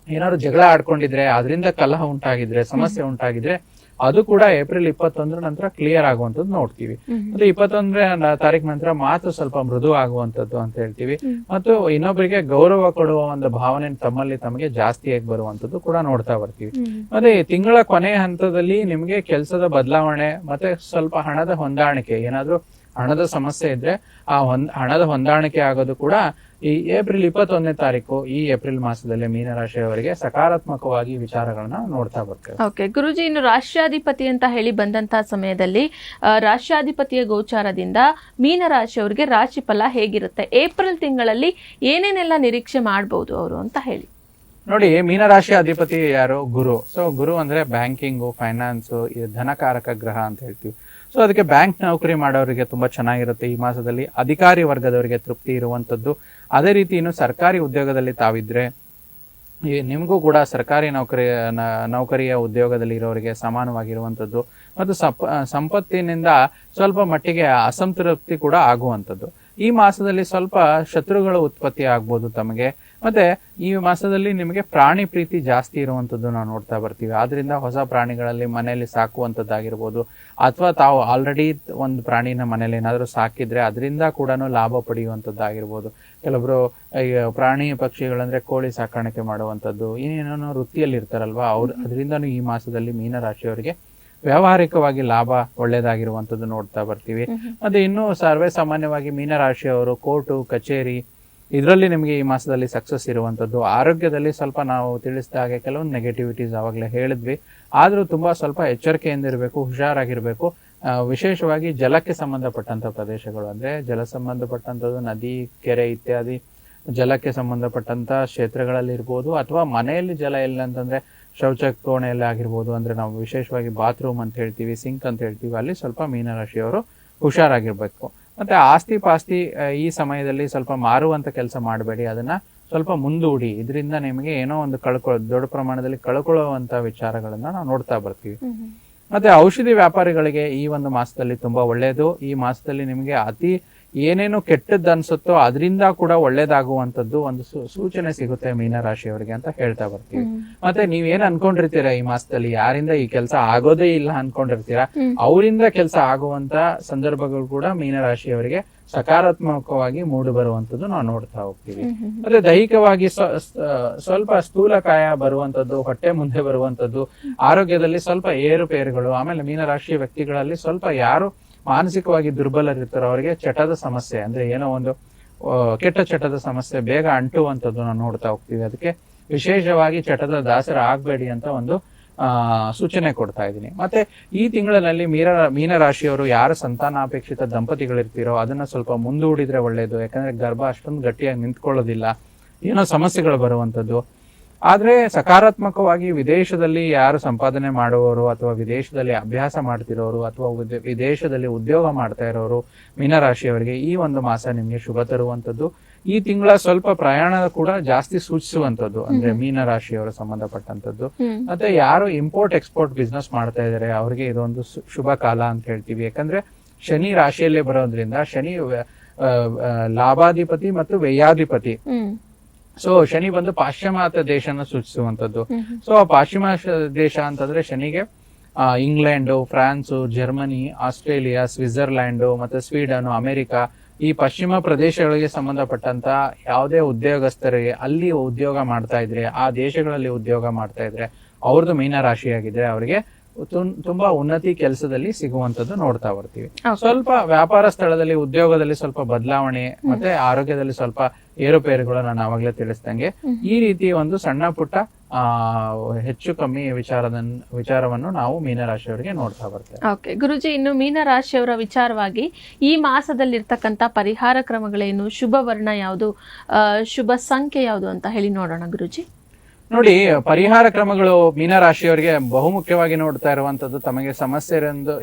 ಏನಾದ್ರು ಜಗಳ ಆಡ್ಕೊಂಡಿದ್ರೆ, ಅದರಿಂದ ಕಲಹ ಉಂಟಾಗಿದ್ರೆ, ಸಮಸ್ಯೆ ಉಂಟಾಗಿದ್ರೆ ಅದು ಕೂಡ ಏಪ್ರಿಲ್ 21 ನಂತರ ಕ್ಲಿಯರ್ ಆಗುವಂತದ್ದು ನೋಡ್ತೀವಿ. ಮತ್ತೆ 21ನೇ ತಾರೀಕು ನಂತರ ಮಾತು ಸ್ವಲ್ಪ ಮೃದು ಆಗುವಂತದ್ದು ಅಂತ ಹೇಳ್ತೀವಿ. ಮತ್ತು ಇನ್ನೊಬ್ಬರಿಗೆ ಗೌರವ ಕೊಡುವ ಒಂದು ಭಾವನೆ ತಮ್ಮಲ್ಲಿ ತಮಗೆ ಜಾಸ್ತಿಯಾಗಿ ಬರುವಂತದ್ದು ಕೂಡ ನೋಡ್ತಾ ಬರ್ತೀವಿ. ಮತ್ತೆ ತಿಂಗಳ ಕೊನೆಯ ಹಂತದಲ್ಲಿ ನಿಮ್ಗೆ ಕೆಲಸದ ಬದಲಾವಣೆ ಮತ್ತೆ ಸ್ವಲ್ಪ ಹಣದ ಹೊಂದಾಣಿಕೆ, ಏನಾದ್ರೂ ಹಣದ ಸಮಸ್ಯೆ ಇದ್ರೆ ಆ ಹಣದ ಹೊಂದಾಣಿಕೆ ಆಗೋದು ಕೂಡ ಈ ಏಪ್ರಿಲ್ 21ನೇ ತಾರೀಕು ಈ ಏಪ್ರಿಲ್ ಮಾಸದಲ್ಲಿ ಮೀನರಾಶಿಯವರಿಗೆ ಸಕಾರಾತ್ಮಕವಾಗಿ ವಿಚಾರಗಳನ್ನ ನೋಡ್ತಾ ಬರ್ತೇವೆ. ಓಕೆ ಗುರುಜಿ, ಇನ್ನು ರಾಷ್ಟ್ರಾಧಿಪತಿ ಅಂತ ಹೇಳಿ ಬಂದಂತಹ ಸಮಯದಲ್ಲಿ ರಾಷ್ಟ್ರಾಧಿಪತಿಯ ಗೋಚಾರದಿಂದ ಮೀನರಾಶಿಯವರಿಗೆ ರಾಶಿ ಫಲ ಹೇಗಿರುತ್ತೆ, ಏಪ್ರಿಲ್ ತಿಂಗಳಲ್ಲಿ ಏನೇನೆಲ್ಲ ನಿರೀಕ್ಷೆ ಮಾಡಬಹುದು ಅವರು ಅಂತ ಹೇಳಿ. ನೋಡಿ, ಮೀನರಾಶಿ ಅಧಿಪತಿ ಯಾರು? ಗುರು. ಸೊ ಗುರು ಅಂದ್ರೆ ಬ್ಯಾಂಕಿಂಗು, ಫೈನಾನ್ಸ್, ಧನಕಾರಕ ಗ್ರಹ ಅಂತ ಹೇಳ್ತೀವಿ. ಸೊ ಅದಕ್ಕೆ ಬ್ಯಾಂಕ್ ನೌಕರಿ ಮಾಡೋರಿಗೆ ತುಂಬಾ ಚೆನ್ನಾಗಿರುತ್ತೆ ಈ ಮಾಸದಲ್ಲಿ. ಅಧಿಕಾರಿ ವರ್ಗದವರಿಗೆ ತೃಪ್ತಿ ಇರುವಂತದ್ದು. ಅದೇ ರೀತಿ ಇನ್ನು ಸರ್ಕಾರಿ ಉದ್ಯೋಗದಲ್ಲಿ ತಾವಿದ್ರೆ ನಿಮಗೂ ಕೂಡ ಸರ್ಕಾರಿ ನೌಕರಿಯ ಉದ್ಯೋಗದಲ್ಲಿ ಇರೋರಿಗೆ ಸಮಾನವಾಗಿರುವಂತದ್ದು. ಮತ್ತು ಸಂಪತ್ತಿನಿಂದ ಸ್ವಲ್ಪ ಮಟ್ಟಿಗೆ ಅಸಂತೃಪ್ತಿ ಕೂಡ ಆಗುವಂಥದ್ದು. ಈ ಮಾಸದಲ್ಲಿ ಸ್ವಲ್ಪ ಶತ್ರುಗಳು ಉತ್ಪತ್ತಿ ಆಗ್ಬೋದು ತಮಗೆ. ಮತ್ತೆ ಈ ಮಾಸದಲ್ಲಿ ನಿಮಗೆ ಪ್ರಾಣಿ ಪ್ರೀತಿ ಜಾಸ್ತಿ ಇರುವಂತದ್ದು ನಾವು ನೋಡ್ತಾ ಬರ್ತೀವಿ. ಆದ್ರಿಂದ ಹೊಸ ಪ್ರಾಣಿಗಳಲ್ಲಿ ಮನೆಯಲ್ಲಿ ಸಾಕುವಂತದ್ದಾಗಿರ್ಬೋದು, ಅಥವಾ ತಾವು ಆಲ್ರೆಡಿ ಒಂದು ಪ್ರಾಣಿನ ಮನೇಲಿ ಏನಾದ್ರು ಸಾಕಿದ್ರೆ ಅದರಿಂದ ಕೂಡ ಲಾಭ ಪಡೆಯುವಂತದ್ದಾಗಿರ್ಬೋದು. ಕೆಲವೊಬ್ರು ಪ್ರಾಣಿ ಪಕ್ಷಿಗಳಂದ್ರೆ ಕೋಳಿ ಸಾಕಾಣಿಕೆ ಮಾಡುವಂತದ್ದು, ಏನೇನೋ ವೃತ್ತಿಯಲ್ಲಿ ಇರ್ತಾರಲ್ವಾ ಅದರಿಂದನೂ ಈ ಮಾಸದಲ್ಲಿ ಮೀನರಾಶಿಯವರಿಗೆ ವ್ಯಾವಹಾರಿಕವಾಗಿ ಲಾಭ ಒಳ್ಳೇದಾಗಿರುವಂತದ್ದು ನೋಡ್ತಾ ಬರ್ತೀವಿ. ಮತ್ತೆ ಇನ್ನು ಸರ್ವೇ ಸಾಮಾನ್ಯವಾಗಿ ಮೀನರಾಶಿಯವರು ಕೋರ್ಟು, ಕಚೇರಿ ಇದರಲ್ಲಿ ನಿಮಗೆ ಈ ಮಾಸದಲ್ಲಿ ಸಕ್ಸಸ್ ಇರುವಂತದ್ದು. ಆರೋಗ್ಯದಲ್ಲಿ ಸ್ವಲ್ಪ ನಾವು ತಿಳಿಸಿದ ಹಾಗೆ ಕೆಲವೊಂದು ನೆಗೆಟಿವಿಟೀಸ್ ಅವಾಗಲೇ ಹೇಳಿದ್ವಿ. ಆದ್ರೂ ತುಂಬಾ ಸ್ವಲ್ಪ ಎಚ್ಚರಿಕೆಯಿಂದ ಇರಬೇಕು, ಹುಷಾರಾಗಿರ್ಬೇಕು. ವಿಶೇಷವಾಗಿ ಜಲಕ್ಕೆ ಸಂಬಂಧಪಟ್ಟಂತ ಪ್ರದೇಶಗಳು, ಅಂದ್ರೆ ಜಲ ಸಂಬಂಧಪಟ್ಟಂತದ್ದು ನದಿ, ಕೆರೆ ಇತ್ಯಾದಿ ಜಲಕ್ಕೆ ಸಂಬಂಧಪಟ್ಟಂತ ಕ್ಷೇತ್ರಗಳಲ್ಲಿ ಇರ್ಬೋದು, ಅಥವಾ ಮನೆಯಲ್ಲಿ ಜಲ ಇಲ್ಲ ಅಂತಂದ್ರೆ ಶೌಚ ಕೋಣೆಯಲ್ಲಿ ಆಗಿರ್ಬೋದು. ಅಂದ್ರೆ ನಾವು ವಿಶೇಷವಾಗಿ ಬಾತ್ರೂಮ್ ಅಂತ ಹೇಳ್ತೀವಿ, ಸಿಂಕ್ ಅಂತ ಹೇಳ್ತೀವಿ, ಅಲ್ಲಿ ಸ್ವಲ್ಪ ಮೀನರಾಶಿಯವರು ಹುಷಾರಾಗಿರ್ಬೇಕು. ಮತ್ತೆ ಆಸ್ತಿ ಪಾಸ್ತಿ ಈ ಸಮಯದಲ್ಲಿ ಸ್ವಲ್ಪ ಮಾರುವಂತ ಕೆಲಸ ಮಾಡಬೇಡಿ, ಅದನ್ನ ಸ್ವಲ್ಪ ಮುಂದೂಡಿ. ಇದರಿಂದ ನಿಮಗೆ ಏನೋ ಒಂದು ದೊಡ್ಡ ಪ್ರಮಾಣದಲ್ಲಿ ಕಳ್ಕೊಳ್ಳುವಂತ ವಿಚಾರಗಳನ್ನ ನಾವು ನೋಡ್ತಾ ಬರ್ತೀವಿ. ಮತ್ತೆ ಔಷಧಿ ವ್ಯಾಪಾರಿಗಳಿಗೆ ಈ ಒಂದು ಮಾಸದಲ್ಲಿ ತುಂಬಾ ಒಳ್ಳೆಯದು. ಈ ಮಾಸದಲ್ಲಿ ನಿಮಗೆ ಅತಿ ಏನೇನು ಕೆಟ್ಟದ್ದು ಅನ್ಸುತ್ತೋ ಅದರಿಂದ ಕೂಡ ಒಳ್ಳೇದಾಗುವಂತದ್ದು ಒಂದು ಸೂಚನೆ ಸಿಗುತ್ತೆ ಮೀನರಾಶಿಯವರಿಗೆ ಅಂತ ಹೇಳ್ತಾ ಬರ್ತೀವಿ. ಮತ್ತೆ ನೀವೇನ್ ಅನ್ಕೊಂಡಿರ್ತೀರ ಈ ಮಾಸದಲ್ಲಿ ಯಾರಿಂದ ಈ ಕೆಲಸ ಆಗೋದೇ ಇಲ್ಲ ಅನ್ಕೊಂಡಿರ್ತೀರಾ, ಅವರಿಂದ ಕೆಲಸ ಆಗುವಂತ ಸಂದರ್ಭಗಳು ಕೂಡ ಮೀನರಾಶಿಯವರಿಗೆ ಸಕಾರಾತ್ಮಕವಾಗಿ ಮೂಡಿ ಬರುವಂತದ್ದು ನಾವು ನೋಡ್ತಾ ಹೋಗ್ತೀವಿ. ಮತ್ತೆ ದೈಹಿಕವಾಗಿ ಸ್ವಲ್ಪ ಸ್ಥೂಲಕಾಯ ಬರುವಂತದ್ದು, ಹೊಟ್ಟೆ ಮುಂದೆ ಬರುವಂತದ್ದು, ಆರೋಗ್ಯದಲ್ಲಿ ಸ್ವಲ್ಪ ಏರುಪೇರುಗಳು. ಆಮೇಲೆ ಮೀನರಾಶಿಯ ವ್ಯಕ್ತಿಗಳಲ್ಲಿ ಸ್ವಲ್ಪ ಯಾರು ಮಾನಸಿಕವಾಗಿ ದುರ್ಬಲರಿರ್ತಾರೋ ಅವರಿಗೆ ಚಟದ ಸಮಸ್ಯೆ, ಅಂದ್ರೆ ಏನೋ ಒಂದು ಕೆಟ್ಟ ಚಟದ ಸಮಸ್ಯೆ ಬೇಗ ಅಂಟುವಂಥದ್ದು ನಾವು ನೋಡ್ತಾ ಹೋಗ್ತೀವಿ. ಅದಕ್ಕೆ ವಿಶೇಷವಾಗಿ ಚಟದ ದಾಸರ ಆಗ್ಬೇಡಿ ಅಂತ ಒಂದು ಸೂಚನೆ ಕೊಡ್ತಾ ಇದ್ದೀನಿ. ಮತ್ತೆ ಈ ತಿಂಗಳಿನಲ್ಲಿ ಮೀನರಾಶಿಯವರು ಯಾರು ಸಂತಾನಾಪೇಕ್ಷಿತ ದಂಪತಿಗಳಿರ್ತೀರೋ ಅದನ್ನ ಸ್ವಲ್ಪ ಮುಂದೂಡಿದ್ರೆ ಒಳ್ಳೇದು. ಯಾಕಂದ್ರೆ ಗರ್ಭ ಅಷ್ಟೊಂದು ಗಟ್ಟಿಯಾಗಿ ನಿಂತ್ಕೊಳ್ಳೋದಿಲ್ಲ, ಏನೋ ಸಮಸ್ಯೆಗಳು ಬರುವಂತದ್ದು. ಆದ್ರೆ ಸಕಾರಾತ್ಮಕವಾಗಿ ವಿದೇಶದಲ್ಲಿ ಯಾರು ಸಂಪಾದನೆ ಮಾಡುವವರು ಅಥವಾ ವಿದೇಶದಲ್ಲಿ ಅಭ್ಯಾಸ ಮಾಡ್ತಿರೋರು ಅಥವಾ ವಿದೇಶದಲ್ಲಿ ಉದ್ಯೋಗ ಮಾಡ್ತಾ ಇರೋರು ಮೀನರಾಶಿಯವರಿಗೆ ಈ ಒಂದು ಮಾಸ ನಿಮ್ಗೆ ಶುಭ ತರುವಂತದ್ದು. ಈ ತಿಂಗಳ ಸ್ವಲ್ಪ ಪ್ರಯಾಣ ಕೂಡ ಜಾಸ್ತಿ ಸೂಚಿಸುವಂತದ್ದು, ಅಂದ್ರೆ ಮೀನರಾಶಿಯವರು ಸಂಬಂಧಪಟ್ಟಂತದ್ದು. ಮತ್ತೆ ಯಾರು ಇಂಪೋರ್ಟ್ ಎಕ್ಸ್ಪೋರ್ಟ್ ಬಿಸ್ನೆಸ್ ಮಾಡ್ತಾ ಇದಾರೆ ಅವರಿಗೆ ಇದೊಂದು ಶುಭ ಕಾಲ ಅಂತ ಹೇಳ್ತೀವಿ. ಯಾಕಂದ್ರೆ ಶನಿ ರಾಶಿಯಲ್ಲೇ ಬರೋದ್ರಿಂದ ಶನಿ ಲಾಭಾಧಿಪತಿ ಮತ್ತು ವ್ಯಯಾಧಿಪತಿ. ಸೊ ಶನಿ ಬಂದು ಪಾಶ್ಚಿಮಾತ್ಯ ದೇಶನ ಸೂಚಿಸುವಂತದ್ದು. ಸೊ ಪಾಶ್ಚಿಮಾತ್ಯ ದೇಶ ಅಂತಂದ್ರೆ ಶನಿಗೆ England, France, Germany, Australia, Switzerland ಮತ್ತೆ ಸ್ವೀಡನ್, ಅಮೆರಿಕ, ಈ ಪಶ್ಚಿಮ ಪ್ರದೇಶಗಳಿಗೆ ಸಂಬಂಧಪಟ್ಟಂತ ಯಾವುದೇ ಉದ್ಯೋಗಸ್ಥರಿಗೆ ಅಲ್ಲಿ ಉದ್ಯೋಗ ಮಾಡ್ತಾ ಇದ್ರೆ, ಆ ದೇಶಗಳಲ್ಲಿ ಉದ್ಯೋಗ ಮಾಡ್ತಾ ಇದ್ರೆ ಅವ್ರದ್ದು ಮೀನರಾಶಿಯಾಗಿದ್ರೆ ಅವರಿಗೆ ತುಂಬಾ ಉನ್ನತಿ ಕೆಲಸದಲ್ಲಿ ಸಿಗುವಂತದ್ದು ನೋಡ್ತಾ ಬರ್ತೀವಿ. ಸ್ವಲ್ಪ ವ್ಯಾಪಾರ ಸ್ಥಳದಲ್ಲಿ ಉದ್ಯೋಗದಲ್ಲಿ ಸ್ವಲ್ಪ ಬದಲಾವಣೆ ಮತ್ತೆ ಆರೋಗ್ಯದಲ್ಲಿ ಸ್ವಲ್ಪ ಏರುಪೇರುಗಳು ನಾನು ಆವಾಗಲೇ ತಿಳಿಸ್ದಂಗೆ ಈ ರೀತಿ ಒಂದು ಸಣ್ಣ ಪುಟ್ಟ ಹೆಚ್ಚು ಕಮ್ಮಿ ವಿಚಾರವನ್ನು ನಾವು ಮೀನರಾಶಿಯವರಿಗೆ ನೋಡ್ತಾ ಬರ್ತೇವೆ. ಓಕೆ ಗುರುಜಿ, ಇನ್ನು ಮೀನರಾಶಿಯವರ ವಿಚಾರವಾಗಿ ಈ ಮಾಸದಲ್ಲಿರ್ತಕ್ಕಂಥ ಪರಿಹಾರ ಕ್ರಮಗಳೇನು, ಶುಭ ವರ್ಣ ಯಾವುದು, ಶುಭ ಸಂಖ್ಯೆ ಯಾವುದು ಅಂತ ಹೇಳಿ ನೋಡೋಣ ಗುರುಜಿ. ನೋಡಿ, ಪರಿಹಾರ ಕ್ರಮಗಳು ಮೀನರಾಶಿಯವರಿಗೆ ಬಹುಮುಖ್ಯವಾಗಿ ನೋಡ್ತಾ ಇರುವಂತದ್ದು ತಮಗೆ ಸಮಸ್ಯೆ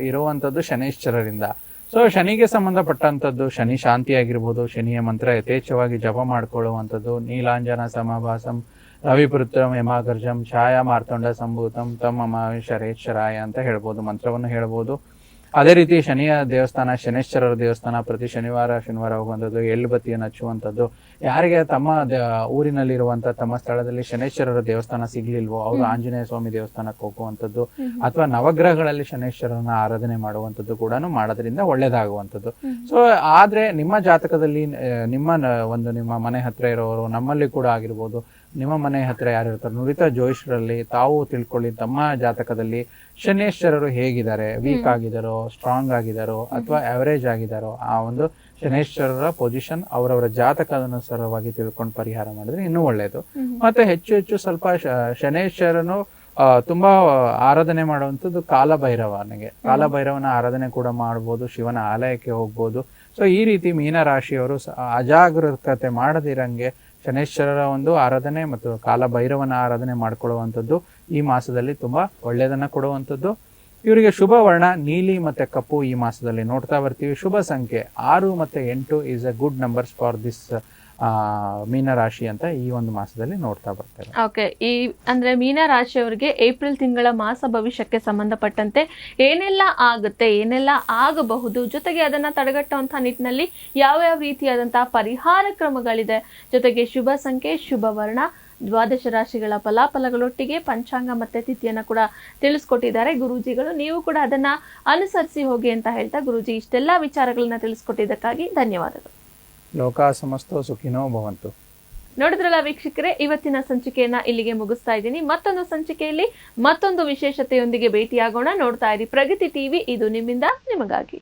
ಇರುವಂತದ್ದು ಶನೈಶ್ಚರರಿಂದ. ಸೊ ಶನಿಗೆ ಸಂಬಂಧಪಟ್ಟಂತದ್ದು ಶನಿ ಶಾಂತಿ ಆಗಿರ್ಬೋದು, ಶನಿಯ ಮಂತ್ರ ಯಥೇಚ್ಛವಾಗಿ ಜಪ ಮಾಡ್ಕೊಳ್ಳುವಂಥದ್ದು, ನೀಲಾಂಜನ ಸಮಭಾಸಂ ರವಿಪುತ್ರಂ ಯಮಾಗರ್ಜಂ ಛಾಯಾ ಮಾರ್ತಂಡ ಸಂಭೂತಂ ತಮ್ಮ ಶರೇಶ್ವರಾಯ ಅಂತ ಹೇಳ್ಬೋದು, ಮಂತ್ರವನ್ನು ಹೇಳ್ಬೋದು. ಅದೇ ರೀತಿ ಶನಿಯ ದೇವಸ್ಥಾನ, ಶನೇಶ್ವರರ ದೇವಸ್ಥಾನ ಪ್ರತಿ ಶನಿವಾರ ಹೋಗುವಂಥದ್ದು, ಎಳ್ಳುಬತ್ತಿಯನ್ನು ಹಚ್ಚುವಂಥದ್ದು. ಯಾರಿಗೆ ತಮ್ಮ ಊರಿನಲ್ಲಿರುವಂತ ತಮ್ಮ ಸ್ಥಳದಲ್ಲಿ ಶನೇಶ್ವರರ ದೇವಸ್ಥಾನ ಸಿಗ್ಲಿಲ್ವೋ ಅವರು ಆಂಜನೇಯ ಸ್ವಾಮಿ ದೇವಸ್ಥಾನಕ್ಕೆ ಹೋಗುವಂಥದ್ದು ಅಥವಾ ನವಗ್ರಹಗಳಲ್ಲಿ ಶನೇಶ್ವರನ ಆರಾಧನೆ ಮಾಡುವಂಥದ್ದು ಕೂಡ ಮಾಡೋದ್ರಿಂದ ಒಳ್ಳೇದಾಗುವಂಥದ್ದು. ಸೊ ಆದ್ರೆ ನಿಮ್ಮ ಜಾತಕದಲ್ಲಿ ನಿಮ್ಮ ಮನೆ ಹತ್ರ ಇರೋರು, ನಮ್ಮಲ್ಲಿ ಕೂಡ ಆಗಿರ್ಬೋದು, ನಿಮ್ಮ ಮನೆ ಹತ್ರ ಯಾರು ಇರ್ತಾರೆ ನುರಿತ ಜ್ಯೋತಿಷರಲ್ಲಿ ತಾವು ತಿಳ್ಕೊಳ್ಳಿ ತಮ್ಮ ಜಾತಕದಲ್ಲಿ ಶನೇಶ್ವರರು ಹೇಗಿದ್ದಾರೆ, ವೀಕ್ ಆಗಿದಾರೋ, ಸ್ಟ್ರಾಂಗ್ ಆಗಿದಾರೋ ಅಥವಾ ಅವರೇಜ್ ಆಗಿದಾರೋ, ಆ ಒಂದು ಶನೇಶ್ವರರ ಪೊಸಿಷನ್ ಅವರವರ ಜಾತಕದನುಸಾರವಾಗಿ ತಿಳ್ಕೊಂಡು ಪರಿಹಾರ ಮಾಡಿದ್ರೆ ಇನ್ನೂ ಒಳ್ಳೇದು. ಮತ್ತೆ ಹೆಚ್ಚು ಸ್ವಲ್ಪ ಶನೇಶ್ವರನು ತುಂಬಾ ಆರಾಧನೆ ಮಾಡುವಂಥದ್ದು ಕಾಲಭೈರವನ ಆರಾಧನೆ ಕೂಡ ಮಾಡಬಹುದು, ಶಿವನ ಆಲಯಕ್ಕೆ ಹೋಗ್ಬೋದು. ಸೊ ಈ ರೀತಿ ಮೀನರಾಶಿಯವರು ಅಜಾಗರೂಕತೆ ಮಾಡದಿರಂಗೆ ಶನೇಶ್ವರರ ಒಂದು ಆರಾಧನೆ ಮತ್ತು ಕಾಲಭೈರವನ ಆರಾಧನೆ ಮಾಡ್ಕೊಳ್ಳುವಂಥದ್ದು ಈ ಮಾಸದಲ್ಲಿ ತುಂಬಾ ಒಳ್ಳೆಯದನ್ನ ಕೊಡುವಂಥದ್ದು. ಇವರಿಗೆ ಶುಭ ವರ್ಣ ನೀಲಿ ಮತ್ತೆ ಕಪ್ಪು ಈ ಮಾಸದಲ್ಲಿ ನೋಡ್ತಾ ಬರ್ತೀವಿ. ಶುಭ ಸಂಖ್ಯೆ 6 ಮತ್ತೆ 8 is a good numbers for this ಮೀನರಾಶಿ ಅಂತ ಈ ಒಂದು ಮಾಸದಲ್ಲಿ ನೋಡ್ತಾ ಬರ್ತೇವೆ. ಓಕೆ, ಈ ಅಂದ್ರೆ ಮೀನರಾಶಿಯವರಿಗೆ ಏಪ್ರಿಲ್ ತಿಂಗಳ ಮಾಸ ಭವಿಷ್ಯಕ್ಕೆ ಸಂಬಂಧಪಟ್ಟಂತೆ ಏನೆಲ್ಲ ಆಗುತ್ತೆ, ಏನೆಲ್ಲ ಆಗಬಹುದು, ಜೊತೆಗೆ ಅದನ್ನ ತಡೆಗಟ್ಟುವಂತಹ ನಿಟ್ಟಿನಲ್ಲಿ ಯಾವ ರೀತಿಯಾದಂತಹ ಪರಿಹಾರ ಕ್ರಮಗಳಿದೆ, ಜೊತೆಗೆ ಶುಭ ಸಂಖ್ಯೆ, ಶುಭ ವರ್ಣ, ದ್ವಾದಶ ರಾಶಿಗಳ ಫಲಾಫಲಗಳೊಟ್ಟಿಗೆ ಪಂಚಾಂಗ ಮತ್ತೆ ತಿಥಿಯನ್ನ ಕೂಡ ತಿಳಿಸ್ಕೊಟ್ಟಿದ್ದಾರೆ ಗುರೂಜಿಗಳು. ನೀವು ಕೂಡ ಅದನ್ನ ಅನುಸರಿಸಿ ಹೋಗಿ ಅಂತ ಹೇಳ್ತಾ ಗುರೂಜಿ ಇಷ್ಟೆಲ್ಲಾ ವಿಚಾರಗಳನ್ನ ತಿಳಿಸ್ಕೊಟ್ಟಿದ್ದಕ್ಕಾಗಿ ಧನ್ಯವಾದಗಳು. ಲೋಕ ಸಮಸ್ತ ಸುಖಿನೋ ಭವಂತು. ನೋಡಿದ್ರಲ್ಲ ವೀಕ್ಷಕರೇ, ಇವತ್ತಿನ ಸಂಚಿಕೆಯನ್ನ ಇಲ್ಲಿಗೆ ಮುಗಿಸ್ತಾ ಇದ್ದೀನಿ. ಮತ್ತೊಂದು ಸಂಚಿಕೆಯಲ್ಲಿ ಮತ್ತೊಂದು ವಿಶೇಷತೆಯೊಂದಿಗೆ ಭೇಟಿಯಾಗೋಣ. ನೋಡ್ತಾ ಇರಿ ಪ್ರಗತಿ ಟಿವಿ, ಇದು ನಿಮ್ಮಿಂದ ನಿಮಗಾಗಿ.